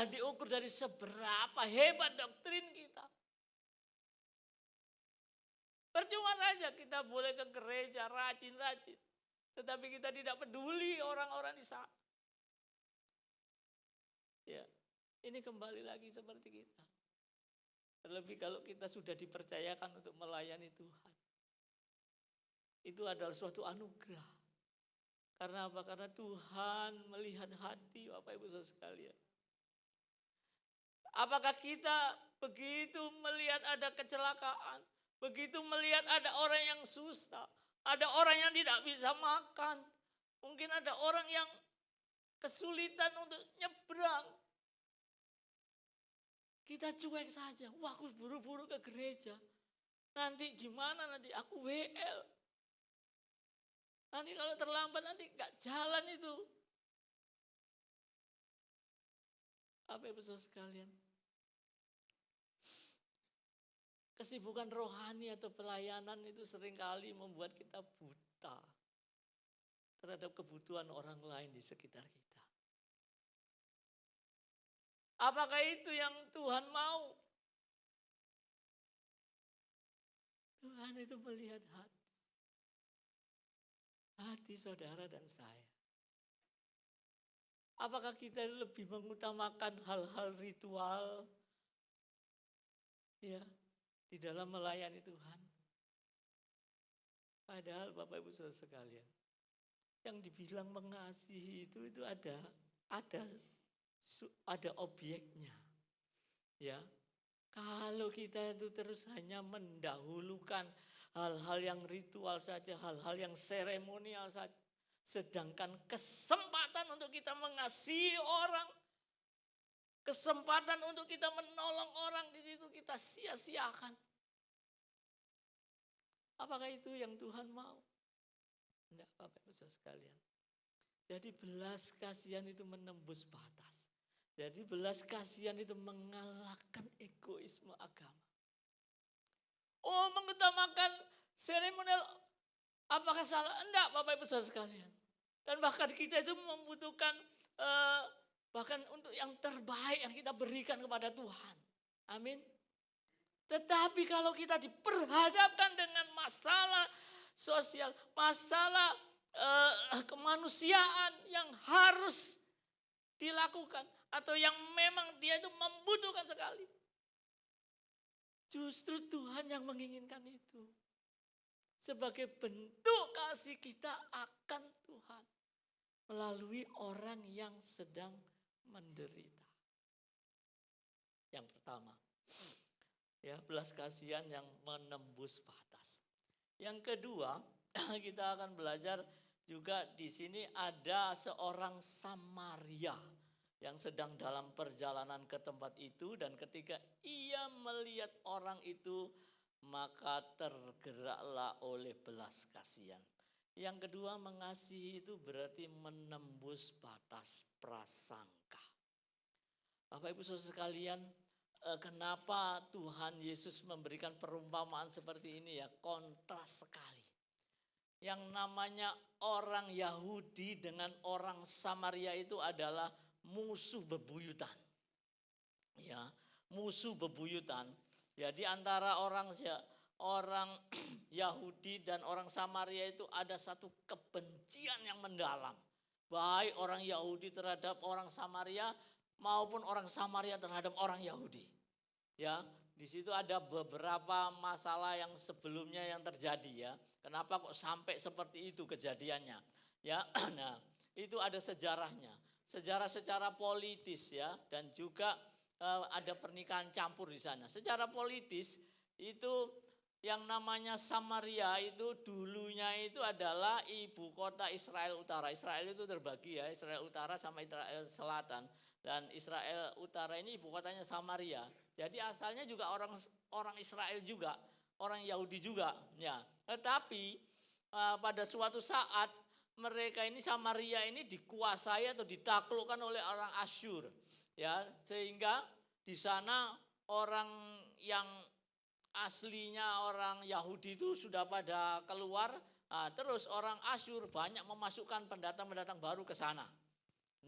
Speaker 2: diukur dari seberapa hebat doktrin kita. Percuma saja kita boleh ke gereja rajin-rajin. Tetapi kita tidak peduli orang-orang di sana. Ya, ini kembali lagi seperti kita. Terlebih kalau kita sudah dipercayakan untuk melayani Tuhan. Itu adalah suatu anugerah. Karena apa? Karena Tuhan melihat hati Bapak Ibu Saudara sekalian. Apakah kita begitu melihat ada kecelakaan, begitu melihat ada orang yang susah, ada orang yang tidak bisa makan, mungkin ada orang yang kesulitan untuk nyebrang. Kita cuek saja, wah aku buru-buru ke gereja. Nanti gimana nanti aku WL. Nanti kalau terlambat nanti gak jalan itu. Apa Ibu Saudara sekalian? Kesibukan rohani atau pelayanan itu seringkali membuat kita buta terhadap kebutuhan orang lain di sekitar kita. Apakah itu yang Tuhan mau? Tuhan itu melihat hati saudara dan saya. Apakah kita lebih mengutamakan hal-hal ritual ya di dalam melayani Tuhan? Padahal Bapak Ibu Saudara sekalian, yang dibilang mengasihi itu ada ada objeknya. Ya. Kalau kita itu terus hanya mendahulukan hal-hal yang ritual saja, hal-hal yang seremonial saja, sedangkan kesempatan untuk kita mengasihi orang, kesempatan untuk kita menolong orang di situ kita sia-siakan. Apakah itu yang Tuhan mau? Tidak, Bapak Ibu Saudara sekalian. Jadi belas kasihan itu menembus batas. Jadi belas kasihan itu mengalahkan egoisme agama. Oh, mengutamakan seremonial, apakah salah? Enggak, Bapak Ibu Saudara sekalian. Dan bahkan kita itu membutuhkan bahkan untuk yang terbaik yang kita berikan kepada Tuhan. Amin. Tetapi kalau kita diperhadapkan dengan masalah sosial, masalah kemanusiaan yang harus dilakukan atau yang memang dia itu membutuhkan sekali. Justru Tuhan yang menginginkan itu. Sebagai bentuk kasih kita akan Tuhan melalui orang yang sedang menderita. Yang pertama, ya, belas kasihan yang menembus batas. Yang kedua, kita akan belajar juga di sini ada seorang Samaria yang sedang dalam perjalanan ke tempat itu, dan ketika ia melihat orang itu maka tergeraklah oleh belas kasihan. Yang kedua, mengasihi itu berarti menembus batas prasangka. Bapak Ibu Saudara sekalian, kenapa Tuhan Yesus memberikan perumpamaan seperti ini ya? Kontras sekali. Yang namanya orang Yahudi dengan orang Samaria itu adalah musuh bebuyutan. Ya, musuh bebuyutan. Jadi antara orang Yahudi dan orang Samaria itu ada satu kebencian yang mendalam. Baik orang Yahudi terhadap orang Samaria maupun orang Samaria terhadap orang Yahudi. Ya, di situ ada beberapa masalah yang sebelumnya yang terjadi ya. Kenapa kok sampai seperti itu kejadiannya? Ya, nah, itu ada sejarahnya. Sejarah secara politis ya, dan juga ada pernikahan campur di sana. Secara politis itu yang namanya Samaria itu dulunya itu adalah ibu kota Israel Utara. Israel itu terbagi ya, Israel Utara sama Israel Selatan. Dan Israel Utara ini ibu kotanya Samaria. Jadi asalnya juga orang Israel juga, orang Yahudi juga. Ya. Tetapi pada suatu saat mereka ini Samaria ini dikuasai atau ditaklukkan oleh orang Asyur. Ya, sehingga di sana orang yang aslinya orang Yahudi itu sudah pada keluar. Terus orang Asyur banyak memasukkan pendatang-pendatang baru ke sana.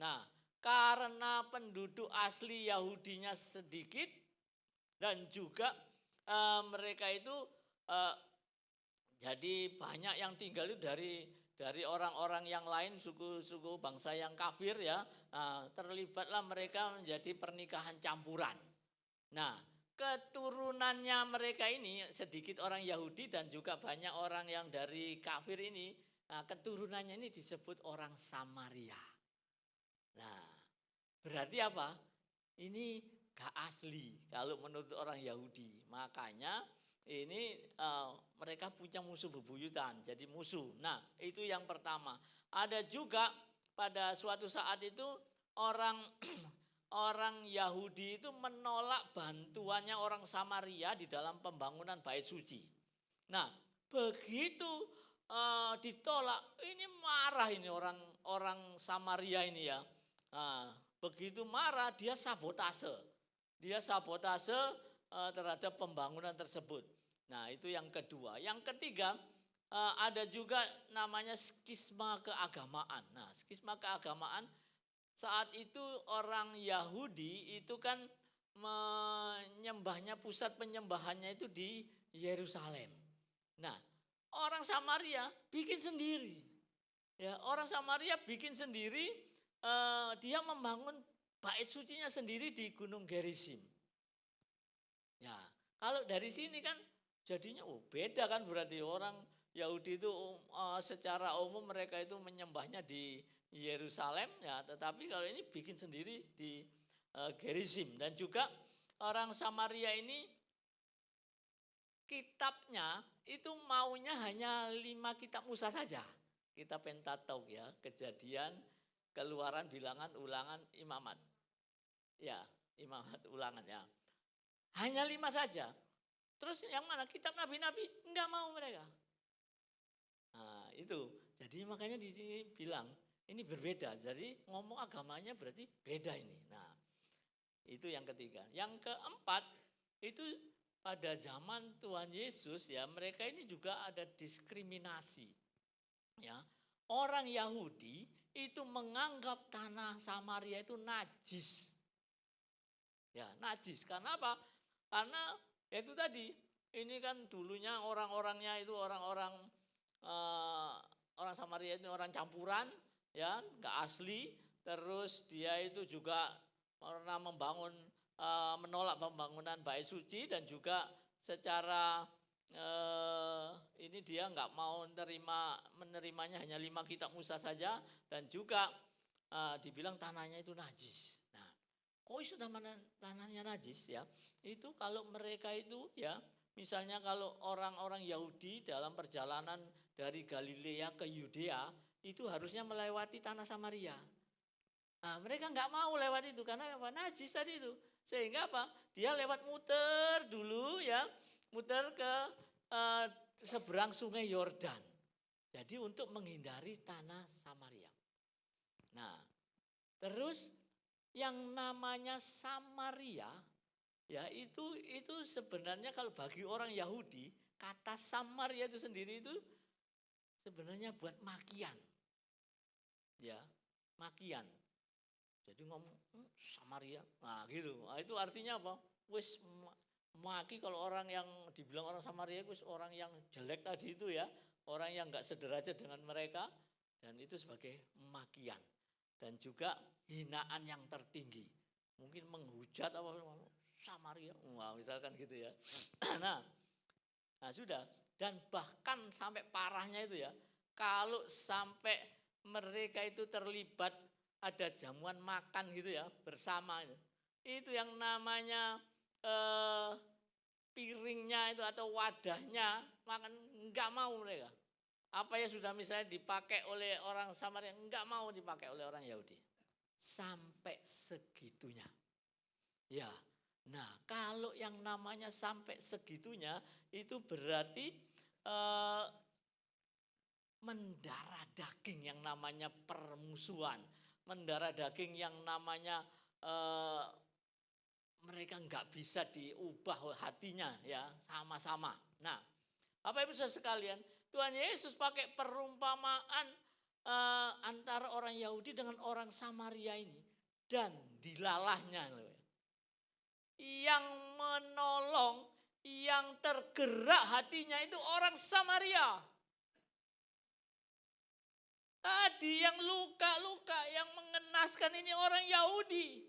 Speaker 2: Nah, karena penduduk asli Yahudinya sedikit dan juga mereka itu jadi banyak yang tinggal itu dari orang-orang yang lain, suku-suku bangsa yang kafir ya, terlibatlah mereka menjadi pernikahan campuran. Nah, keturunannya mereka ini sedikit orang Yahudi dan juga banyak orang yang dari kafir ini, keturunannya ini disebut orang Samaria. Nah, berarti apa? Ini gak asli kalau menurut orang Yahudi. Makanya ini mereka punya musuh bebuyutan, jadi musuh. Nah, itu yang pertama. Ada juga pada suatu saat itu orang Yahudi itu menolak bantuannya orang Samaria di dalam pembangunan bait suci. Nah, begitu ditolak, ini marah ini orang Samaria ini ya. Begitu marah dia sabotase. Dia sabotase terhadap pembangunan tersebut. Nah, itu yang kedua. Yang ketiga, ada juga namanya skisma keagamaan. Nah, skisma keagamaan saat itu orang Yahudi itu kan menyembahnya, pusat penyembahannya itu di Yerusalem. Nah, orang Samaria bikin sendiri. Ya, orang Samaria bikin sendiri, dia membangun bait sucinya sendiri di Gunung Gerizim. Ya, kalau dari sini kan jadinya beda kan, berarti orang Yahudi itu secara umum mereka itu menyembahnya di Yerusalem ya, tetapi kalau ini bikin sendiri di Gerizim. Dan juga orang Samaria ini kitabnya itu maunya hanya 5 kitab Musa saja. Kitab Pentatok ya, Kejadian, Keluaran, Bilangan, Ulangan, Imamat. Ya, Imamat, Ulangan ya. Hanya 5 saja. Terus yang mana? Kitab Nabi-Nabi? Enggak mau mereka. Nah itu, jadi makanya di sini bilang ini berbeda. Jadi ngomong agamanya berarti beda ini. Nah itu yang ketiga. Yang keempat itu pada zaman Tuhan Yesus ya, mereka ini juga ada diskriminasi. Ya, orang Yahudi itu menganggap tanah Samaria itu najis. Ya, najis. Karena apa? Karena itu tadi, ini kan dulunya orang-orangnya itu orang-orang orang Samaria itu orang campuran, ya, nggak asli. Terus dia itu juga pernah menolak pembangunan bait suci, dan juga secara ini dia nggak mau menerimanya hanya 5 kitab Musa saja, dan juga dibilang tanahnya itu najis. Nah, kok isu tanahnya najis ya? Itu kalau mereka itu ya, misalnya kalau orang-orang Yahudi dalam perjalanan dari Galilea ke Yudea itu harusnya melewati tanah Samaria. Nah, mereka nggak mau lewat itu karena apa? Najis tadi itu. Sehingga apa? Dia lewat muter dulu ya, muter ke seberang sungai Yordan. Jadi untuk menghindari tanah Samaria. Nah, terus yang namanya Samaria ya itu sebenarnya kalau bagi orang Yahudi, kata Samaria itu sendiri itu sebenarnya buat makian. Ya, makian. Jadi ngomong Samaria. Nah, gitu. Nah, itu artinya apa? Wis maki kalau orang yang dibilang orang Samaria itu orang yang jelek tadi itu ya, orang yang enggak sederajat dengan mereka, dan itu sebagai makian. Dan juga hinaan yang tertinggi. Mungkin menghujat apa Samaria. Wah, misalkan gitu ya. Nah, sudah, dan bahkan sampai parahnya itu ya, kalau sampai mereka itu terlibat ada jamuan makan gitu ya bersama, itu yang namanya piringnya itu atau wadahnya makan enggak mau mereka. Apa ya sudah misalnya dipakai oleh orang Samaria, enggak mau dipakai oleh orang Yahudi. Sampai segitunya. Ya. Nah, kalau yang namanya sampai segitunya itu berarti mendarah daging yang namanya permusuhan, mendarah daging yang namanya mereka nggak bisa diubah hatinya ya, sama-sama. Nah, Bapak Ibu Saudara sekalian, Tuhan Yesus pakai perumpamaan antara orang Yahudi dengan orang Samaria ini, dan dilalahnya yang menolong, yang tergerak hatinya itu orang Samaria. Tadi yang luka-luka, yang mengenaskan ini orang Yahudi.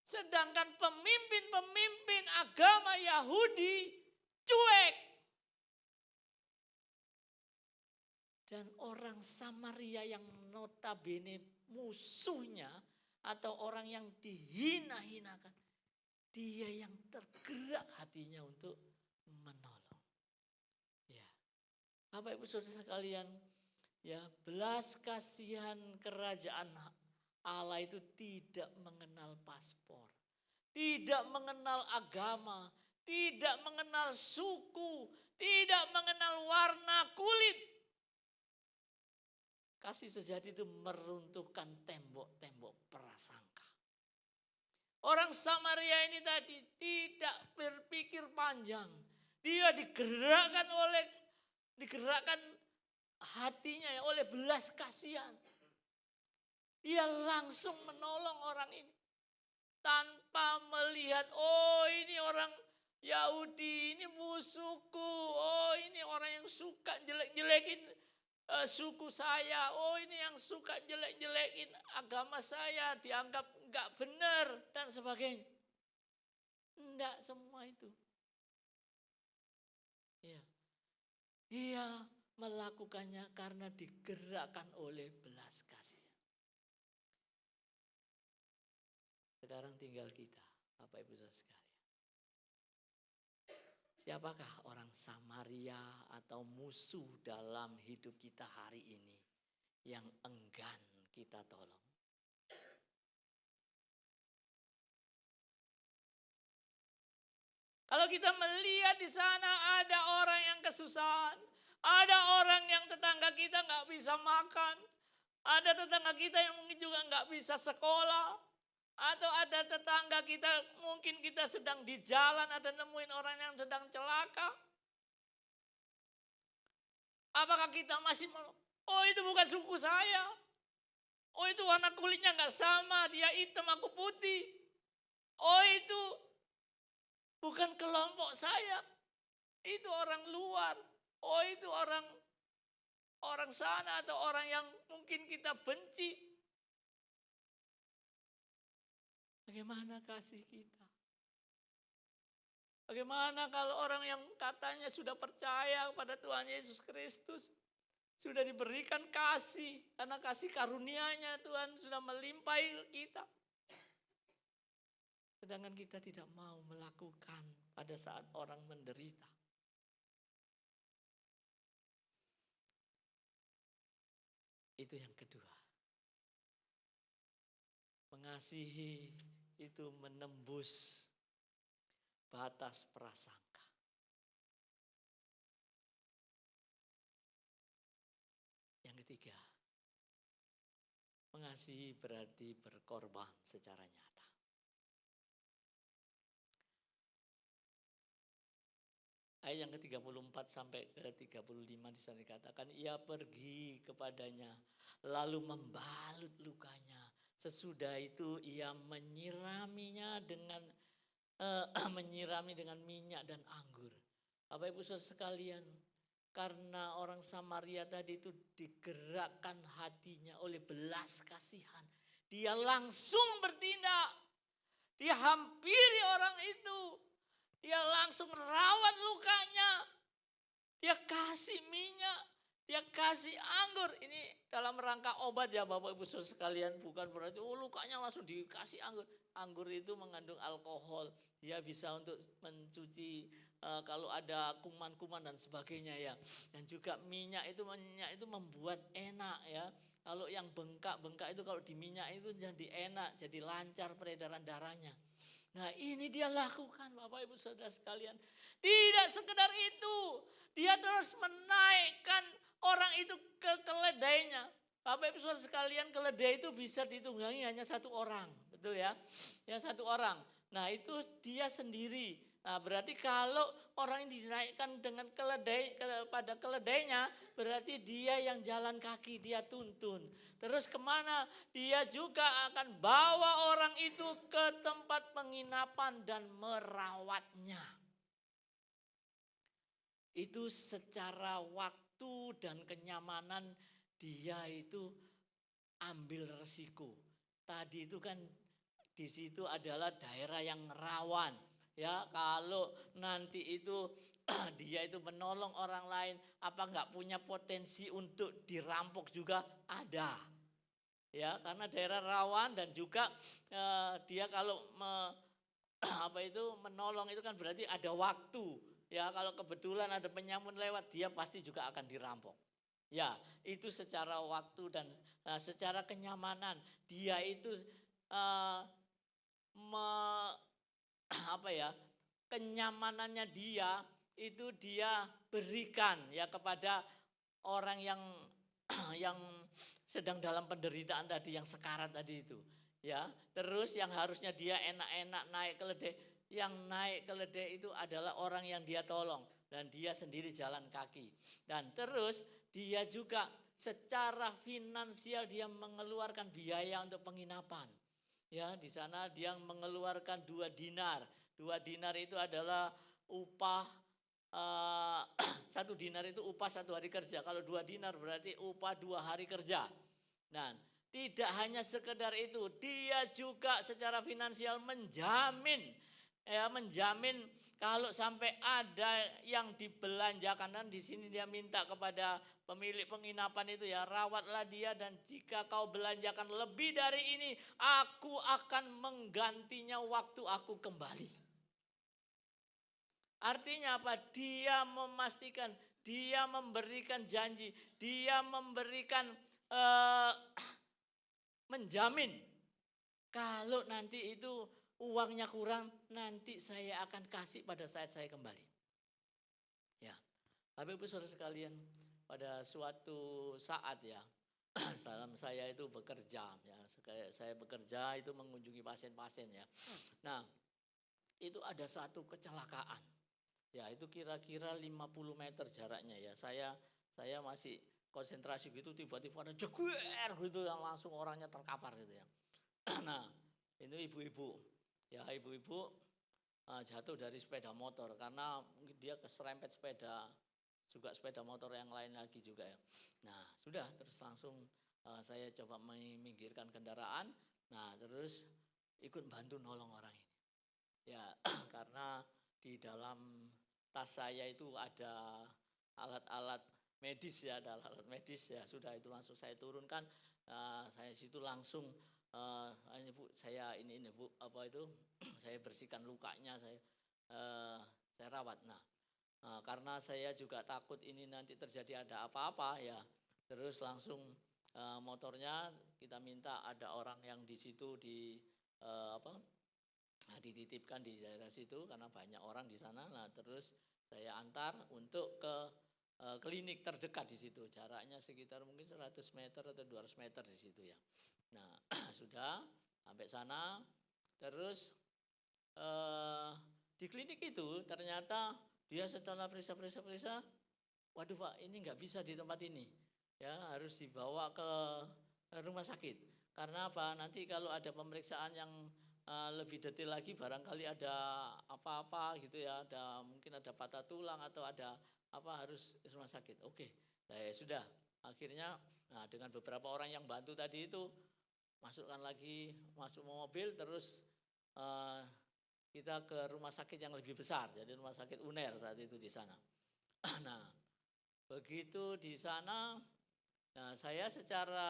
Speaker 2: Sedangkan pemimpin-pemimpin agama Yahudi cuek. Dan orang Samaria yang notabene musuhnya atau orang yang dihina-hinakan, dia yang tergerak hatinya untuk menolong. Ya, Bapak Ibu Saudara sekalian, ya, belas kasihan kerajaan Allah itu tidak mengenal paspor, tidak mengenal agama, tidak mengenal suku, tidak mengenal warna kulit. Kasih sejati itu meruntuhkan tembok-tembok prasangka. Orang Samaria ini tadi tidak berpikir panjang. Dia digerakkan hatinya ya oleh belas kasihan. Dia langsung menolong orang ini. Tanpa melihat, oh ini orang Yahudi, ini musuhku. Oh ini orang yang suka jelek-jelekin suku saya. Oh ini yang suka jelek-jelekin agama saya, dianggap enggak benar dan sebagainya. Enggak semua itu. Iya. melakukannya karena digerakkan oleh belas kasihan. Sekarang tinggal kita, Bapak Ibu Saudara sekalian. Siapakah orang Samaria atau musuh dalam hidup kita hari ini yang enggan kita tolong? Kalau kita melihat di sana ada orang yang kesusahan, ada orang yang tetangga kita nggak bisa makan, ada tetangga kita yang mungkin juga nggak bisa sekolah, atau ada tetangga kita mungkin kita sedang di jalan ada nemuin orang yang sedang celaka. Apakah kita masih oh itu bukan suku saya, oh itu warna kulitnya nggak sama, dia hitam aku putih, oh itu bukan kelompok saya, itu orang luar. Oh itu orang sana atau orang yang mungkin kita benci. Bagaimana kasih kita? Bagaimana kalau orang yang katanya sudah percaya kepada Tuhan Yesus Kristus, sudah diberikan kasih, karena kasih karunia-Nya Tuhan sudah melimpahi kita. Sedangkan kita tidak mau melakukan pada saat orang menderita. Itu yang kedua. Mengasihi itu menembus batas prasangka. Yang ketiga, mengasihi berarti berkorban secara nyata. Ayat yang ke-34 sampai ke-35 di sana dikatakan, ia pergi kepadanya lalu membalut lukanya. Sesudah itu ia menyirami dengan minyak dan anggur. Bapak Ibu Saudara sekalian, karena orang Samaria tadi itu digerakkan hatinya oleh belas kasihan, dia langsung bertindak. Dia hampiri orang itu. Dia langsung rawat lukanya. Dia kasih minyak. Dia kasih anggur. Ini dalam rangka obat ya Bapak Ibu Saudara sekalian. Bukan berarti lukanya langsung dikasih anggur. Anggur itu mengandung alkohol. Dia bisa untuk mencuci kalau ada kuman-kuman dan sebagainya ya. Dan juga minyak itu membuat enak ya. Kalau yang bengkak-bengkak itu kalau di minyak itu jadi enak. Jadi lancar peredaran darahnya. Nah ini dia lakukan Bapak Ibu Saudara sekalian. Tidak sekedar itu. Dia terus menaikkan orang itu ke keledainya. Bapak Ibu Saudara sekalian, keledai itu bisa ditunggangi hanya satu orang. Betul ya? Ya satu orang. Nah itu dia sendiri. Nah berarti kalau orang ini dinaikkan dengan keledai kepada keledainya, berarti dia yang jalan kaki, dia tuntun. Terus kemana? Dia juga akan bawa orang itu ke tempat penginapan dan merawatnya. Itu secara waktu dan kenyamanan dia itu ambil resiko. Tadi itu kan di situ adalah daerah yang rawan. Ya kalau nanti itu dia itu menolong orang lain, apa enggak punya potensi untuk dirampok juga ada. Ya karena daerah rawan dan juga dia kalau menolong itu kan berarti ada waktu. Ya kalau kebetulan ada penyamun lewat, dia pasti juga akan dirampok. Ya itu secara waktu dan secara kenyamanan dia itu kenyamanannya dia itu dia berikan ya kepada orang yang sedang dalam penderitaan tadi, yang sekarat tadi itu. Ya, terus yang harusnya dia enak-enak naik keledai, yang naik keledai itu adalah orang yang dia tolong dan dia sendiri jalan kaki. Dan terus dia juga secara finansial dia mengeluarkan biaya untuk penginapan. Ya, di sana dia mengeluarkan 2 dinar. 2 dinar itu adalah upah 1 dinar itu upah 1 hari kerja. Kalau 2 dinar berarti upah 2 hari kerja. Dan tidak hanya sekedar itu, dia juga secara finansial menjamin ya, menjamin kalau sampai ada yang dibelanjakan, dan di sini dia minta kepada pemilik penginapan itu ya, rawatlah dia dan jika kau belanjakan lebih dari ini, aku akan menggantinya waktu aku kembali. Artinya apa? Dia memastikan, dia memberikan janji, dia memberikan menjamin kalau nanti itu uangnya kurang, nanti saya akan kasih pada saat saya kembali. Ya, Bapak Ibu Saudara sekalian, pada suatu saat ya, salam saya itu bekerja ya, saya bekerja itu mengunjungi pasien-pasien ya. Nah, itu ada satu kecelakaan. Ya, itu kira-kira 50 meter jaraknya ya. Saya masih konsentrasi gitu, tiba-tiba ada jeguer gitu yang langsung orangnya terkapar gitu ya. Nah, itu ibu-ibu. Ya, ibu-ibu jatuh dari sepeda motor karena mungkin dia keserempet sepeda, juga sepeda motor yang lain lagi juga ya. Nah, sudah terus langsung saya coba meminggirkan kendaraan. Nah, terus ikut bantu nolong orang ini. Ya, karena di dalam tas saya itu ada alat-alat medis ya, ada alat medis ya. Sudah itu langsung saya turunkan. Saya situ langsung ini Bu, saya ini Bu, apa itu saya bersihkan lukanya, saya rawat. Nah, karena saya juga takut ini nanti terjadi ada apa-apa ya, terus langsung motornya kita minta ada orang yang di situ dititipkan di daerah situ karena banyak orang di sana. Nah, terus saya antar untuk ke klinik terdekat di situ, jaraknya sekitar mungkin 100 meter atau 200 meter di situ ya. Nah, sudah sampai sana, terus di klinik itu ternyata dia setelah periksa, waduh Pak, ini nggak bisa di tempat ini, ya harus dibawa ke rumah sakit. Karena apa? Nanti kalau ada pemeriksaan yang lebih detail lagi, barangkali ada apa-apa gitu ya, mungkin ada patah tulang atau ada apa, harus ke rumah sakit. Oke, nah, ya sudah. Akhirnya dengan beberapa orang yang bantu tadi itu, masuk mobil, terus kita ke rumah sakit yang lebih besar, jadi rumah sakit UNER saat itu di sana. Nah, begitu di sana, nah saya secara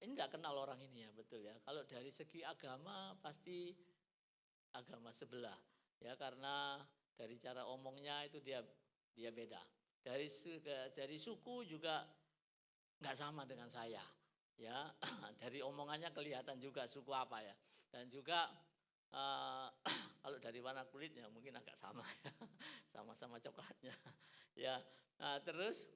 Speaker 2: ini tidak kenal orang ini ya, betul ya. Kalau dari segi agama pasti agama sebelah ya, karena dari cara omongnya itu dia beda. Dari suku juga nggak sama dengan saya. Ya, dari omongannya kelihatan juga suku apa ya. Dan juga kalau dari warna kulitnya mungkin agak sama ya. Sama-sama coklatnya. Ya. Nah, terus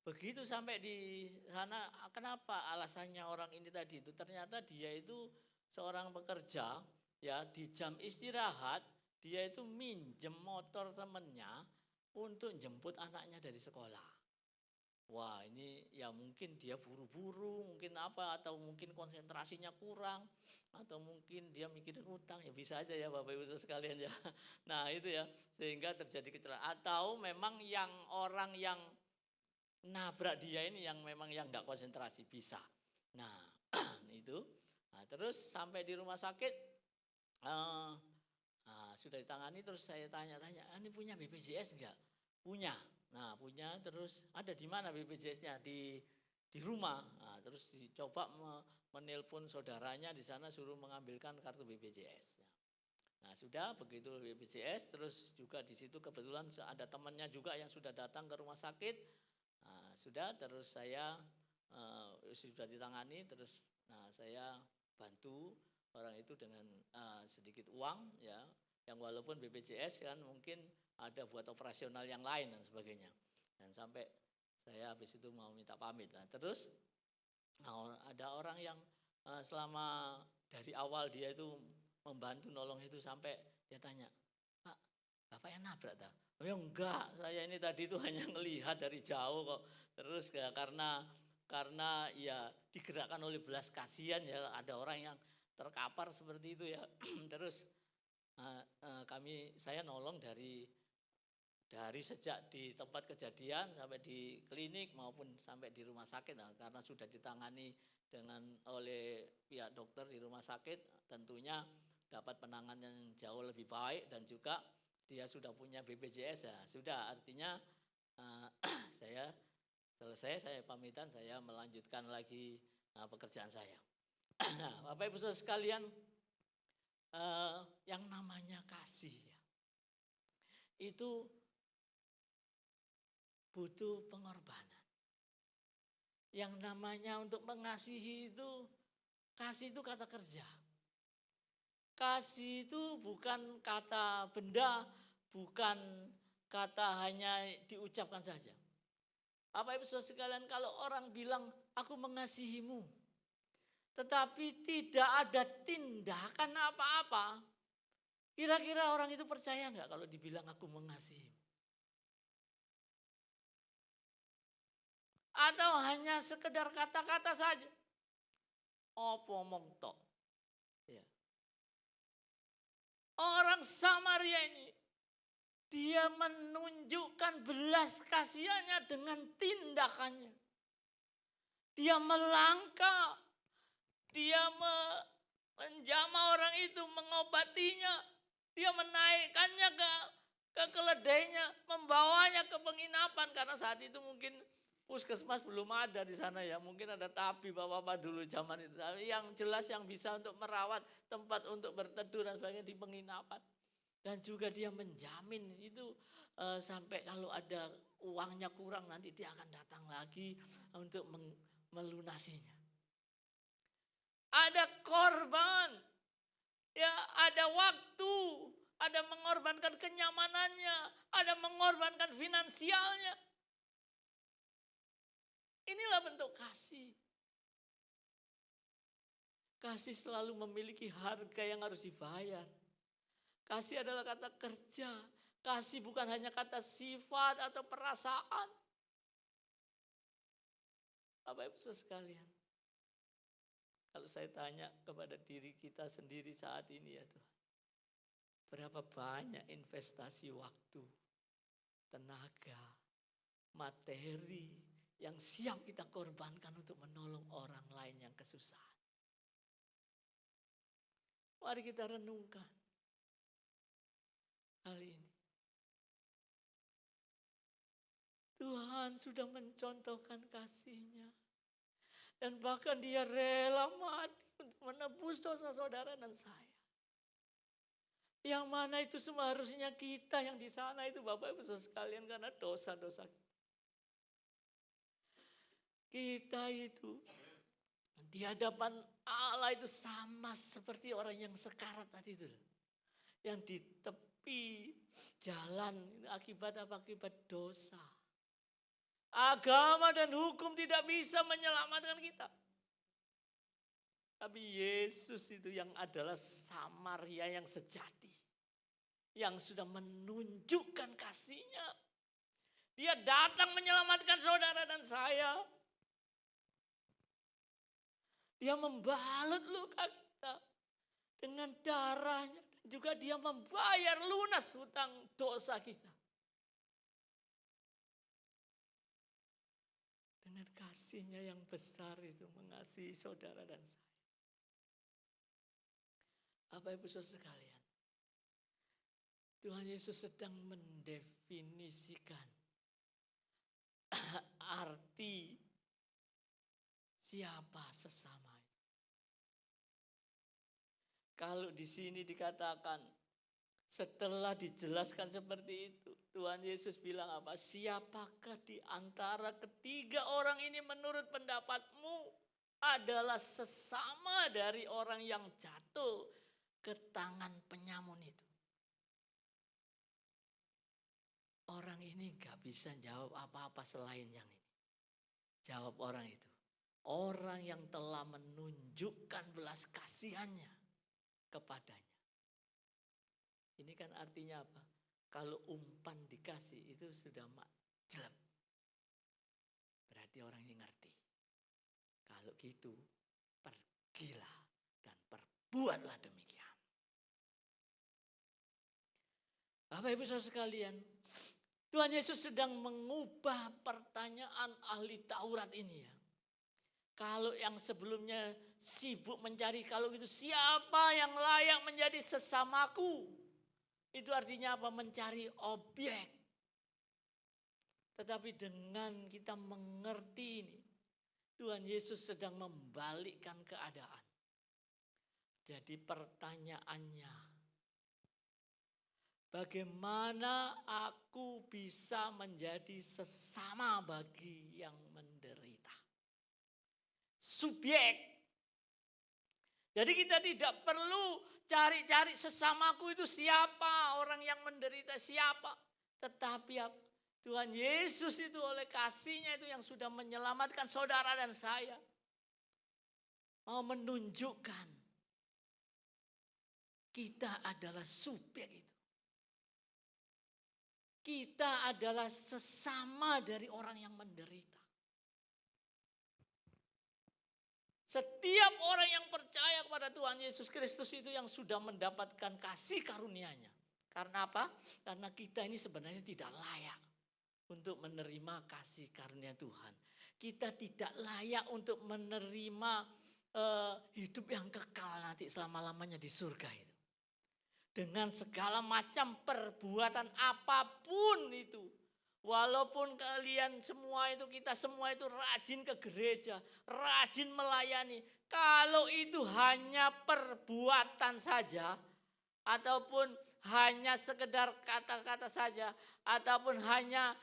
Speaker 2: begitu sampai di sana, kenapa alasannya orang ini tadi itu ternyata dia itu seorang pekerja ya, di jam istirahat dia itu minjem motor temennya untuk jemput anaknya dari sekolah. Wah, ini ya mungkin dia buru-buru, mungkin apa, atau mungkin konsentrasinya kurang, atau mungkin dia mikirin utang, ya bisa aja ya Bapak Ibu sekalian ya. Nah itu ya, sehingga terjadi kecelakaan. Atau memang yang orang yang nabrak dia ini yang memang yang nggak konsentrasi, bisa. Nah itu, terus sampai di rumah sakit, sudah ditangani, terus saya tanya-tanya, ini punya BPJS enggak? Punya. Nah punya, terus ada di mana BPJS-nya? Di rumah. Nah, terus dicoba menelpon saudaranya di sana, suruh mengambilkan kartu BPJS. Nah sudah begitu BPJS, terus juga di situ kebetulan ada temannya juga yang sudah datang ke rumah sakit. Nah, sudah, terus saya sudah ditangani, terus saya bantu orang itu dengan sedikit uang ya, yang walaupun BPJS kan mungkin ada buat operasional yang lain dan sebagainya. Dan sampai saya habis itu mau minta pamit. Nah, terus ada orang yang selama dari awal dia itu membantu nolong itu, sampai dia tanya, Pak, Bapak yang nabrak tak? Oh ya enggak, saya ini tadi itu hanya melihat dari jauh kok. Terus ya, karena ya digerakkan oleh belas kasihan ya, ada orang yang terkapar seperti itu ya. Terus saya nolong dari sejak di tempat kejadian sampai di klinik maupun sampai di rumah sakit. Nah, karena sudah ditangani oleh pihak dokter di rumah sakit, tentunya dapat penanganan yang jauh lebih baik dan juga dia sudah punya BPJS ya. Sudah, artinya saya selesai, saya pamitan, saya melanjutkan lagi pekerjaan saya. Nah, Bapak Ibu Saudara sekalian, yang namanya kasih ya, itu butuh pengorbanan. Yang namanya untuk mengasihi itu, kasih itu kata kerja. Kasih itu bukan kata benda, bukan kata hanya diucapkan saja. Bapak Ibu Saudara sekalian, kalau orang bilang aku mengasihimu, tetapi tidak ada tindakan apa-apa, kira-kira orang itu percaya enggak kalau dibilang aku mengasihimu? Atau hanya sekedar kata-kata saja? Apa omong tok? Ya. Orang Samaria ini, dia menunjukkan belas kasihannya dengan tindakannya. Dia melangkah, dia menjamah orang itu, mengobatinya. Dia menaikkannya ke keledainya, membawanya ke penginapan. Karena saat itu mungkin puskesmas belum ada di sana ya. Mungkin ada tabib bapak-bapak dulu zaman itu. Yang jelas yang bisa untuk merawat tempat untuk berteduh dan sebagainya di penginapan. Dan juga dia menjamin itu sampai kalau ada uangnya kurang nanti dia akan datang lagi untuk melunasinya. Ada korban, ya ada waktu, ada mengorbankan kenyamanannya, ada mengorbankan finansialnya. Inilah bentuk kasih. Kasih selalu memiliki harga yang harus dibayar. Kasih adalah kata kerja. Kasih bukan hanya kata sifat atau perasaan. Bapak Ibu Saudara sekalian, kalau saya tanya kepada diri kita sendiri saat ini ya Tuhan, berapa banyak investasi waktu, tenaga, materi yang siap kita korbankan untuk menolong orang lain yang kesusahan. Mari kita renungkan hal ini. Tuhan sudah mencontohkan kasih-Nya. Dan bahkan dia rela mati untuk menebus dosa saudara dan saya. Yang mana itu semua harusnya kita yang di sana itu Bapak Ibu Saudara sekalian karena dosa-dosa kita. Kita itu di hadapan Allah itu sama seperti orang yang sekarat tadi itu. Yang di tepi jalan akibat apa? Akibat dosa. Agama dan hukum tidak bisa menyelamatkan kita. Tapi Yesus itu yang adalah Samaria yang sejati. Yang sudah menunjukkan kasih-Nya. Dia datang menyelamatkan saudara dan saya. Dia membalut luka kita dengan darahnya. Dan juga dia membayar lunas hutang dosa kita. Dengan kasih-Nya yang besar itu mengasihi saudara dan saya. Bapak Ibu Saudara sekalian, Tuhan Yesus sedang mendefinisikan arti siapa sesama itu. Kalau di sini dikatakan setelah dijelaskan seperti itu, Tuhan Yesus bilang apa? Siapakah di antara ketiga orang ini menurut pendapatmu adalah sesama dari orang yang jatuh ke tangan penyamun itu? Orang ini gak bisa jawab apa-apa selain yang ini. Jawab orang itu. Orang yang telah menunjukkan belas kasihannya kepadanya. Ini kan artinya apa? Kalau umpan dikasih itu sudah jelek. Berarti orang ini ngerti. Kalau gitu pergilah dan perbuatlah demikian. Bapak Ibu Saudara sekalian, Tuhan Yesus sedang mengubah pertanyaan ahli Taurat ini ya. Kalau yang sebelumnya sibuk mencari kalau gitu siapa yang layak menjadi sesamaku. Itu artinya apa? Mencari objek. Tetapi dengan kita mengerti ini, Tuhan Yesus sedang membalikkan keadaan. Jadi pertanyaannya, bagaimana aku bisa menjadi sesama bagi yang menderita? Subjek. Jadi kita tidak perlu cari-cari sesamaku itu siapa, orang yang menderita siapa. Tetapi Tuhan Yesus itu oleh kasih-Nya itu yang sudah menyelamatkan saudara dan saya. Mau menunjukkan kita adalah subjek itu. Kita adalah sesama dari orang yang menderita. Setiap orang yang percaya kepada Tuhan Yesus Kristus itu yang sudah mendapatkan kasih karunia-Nya. Karena apa? Karena kita ini sebenarnya tidak layak untuk menerima kasih karunia Tuhan. Kita tidak layak untuk menerima hidup yang kekal nanti selama-lamanya di surga itu. Dengan segala macam perbuatan apapun itu. Walaupun kalian semua itu, kita semua itu rajin ke gereja, rajin melayani. Kalau itu hanya perbuatan saja, ataupun hanya sekedar kata-kata saja, ataupun hanya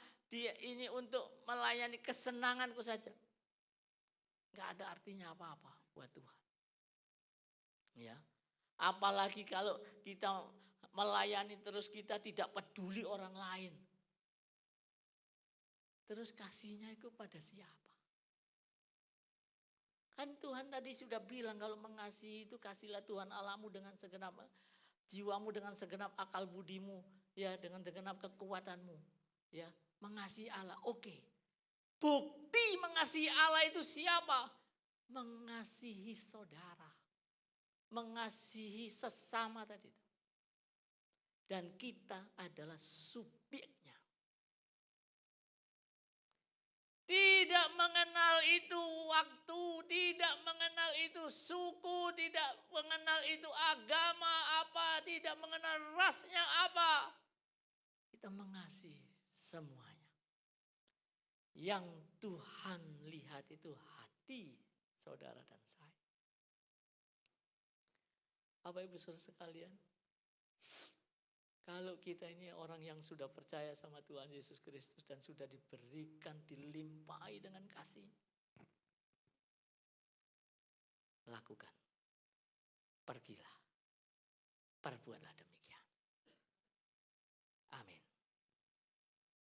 Speaker 2: ini untuk melayani kesenanganku saja. Enggak ada artinya apa-apa buat Tuhan. Ya. Apalagi kalau kita melayani terus kita tidak peduli orang lain. Terus kasihnya itu pada siapa? Kan Tuhan tadi sudah bilang kalau mengasihi itu kasihlah Tuhan Allahmu dengan segenap jiwamu, dengan segenap akal budimu, ya dengan segenap kekuatanmu, ya mengasihi Allah. Oke. Bukti mengasihi Allah itu siapa? Mengasihi saudara. Mengasihi sesama tadi itu. Dan kita adalah subjeknya. Tidak mengenal itu waktu, tidak mengenal itu suku, tidak mengenal itu agama apa, tidak mengenal rasnya apa. Kita mengasihi semuanya. Yang Tuhan lihat itu hati saudara dan saya. Bapak Ibu Saudara sekalian, kalau kita ini orang yang sudah percaya sama Tuhan Yesus Kristus dan sudah diberikan, dilimpahi dengan kasih, lakukan. Pergilah, perbuatlah demikian.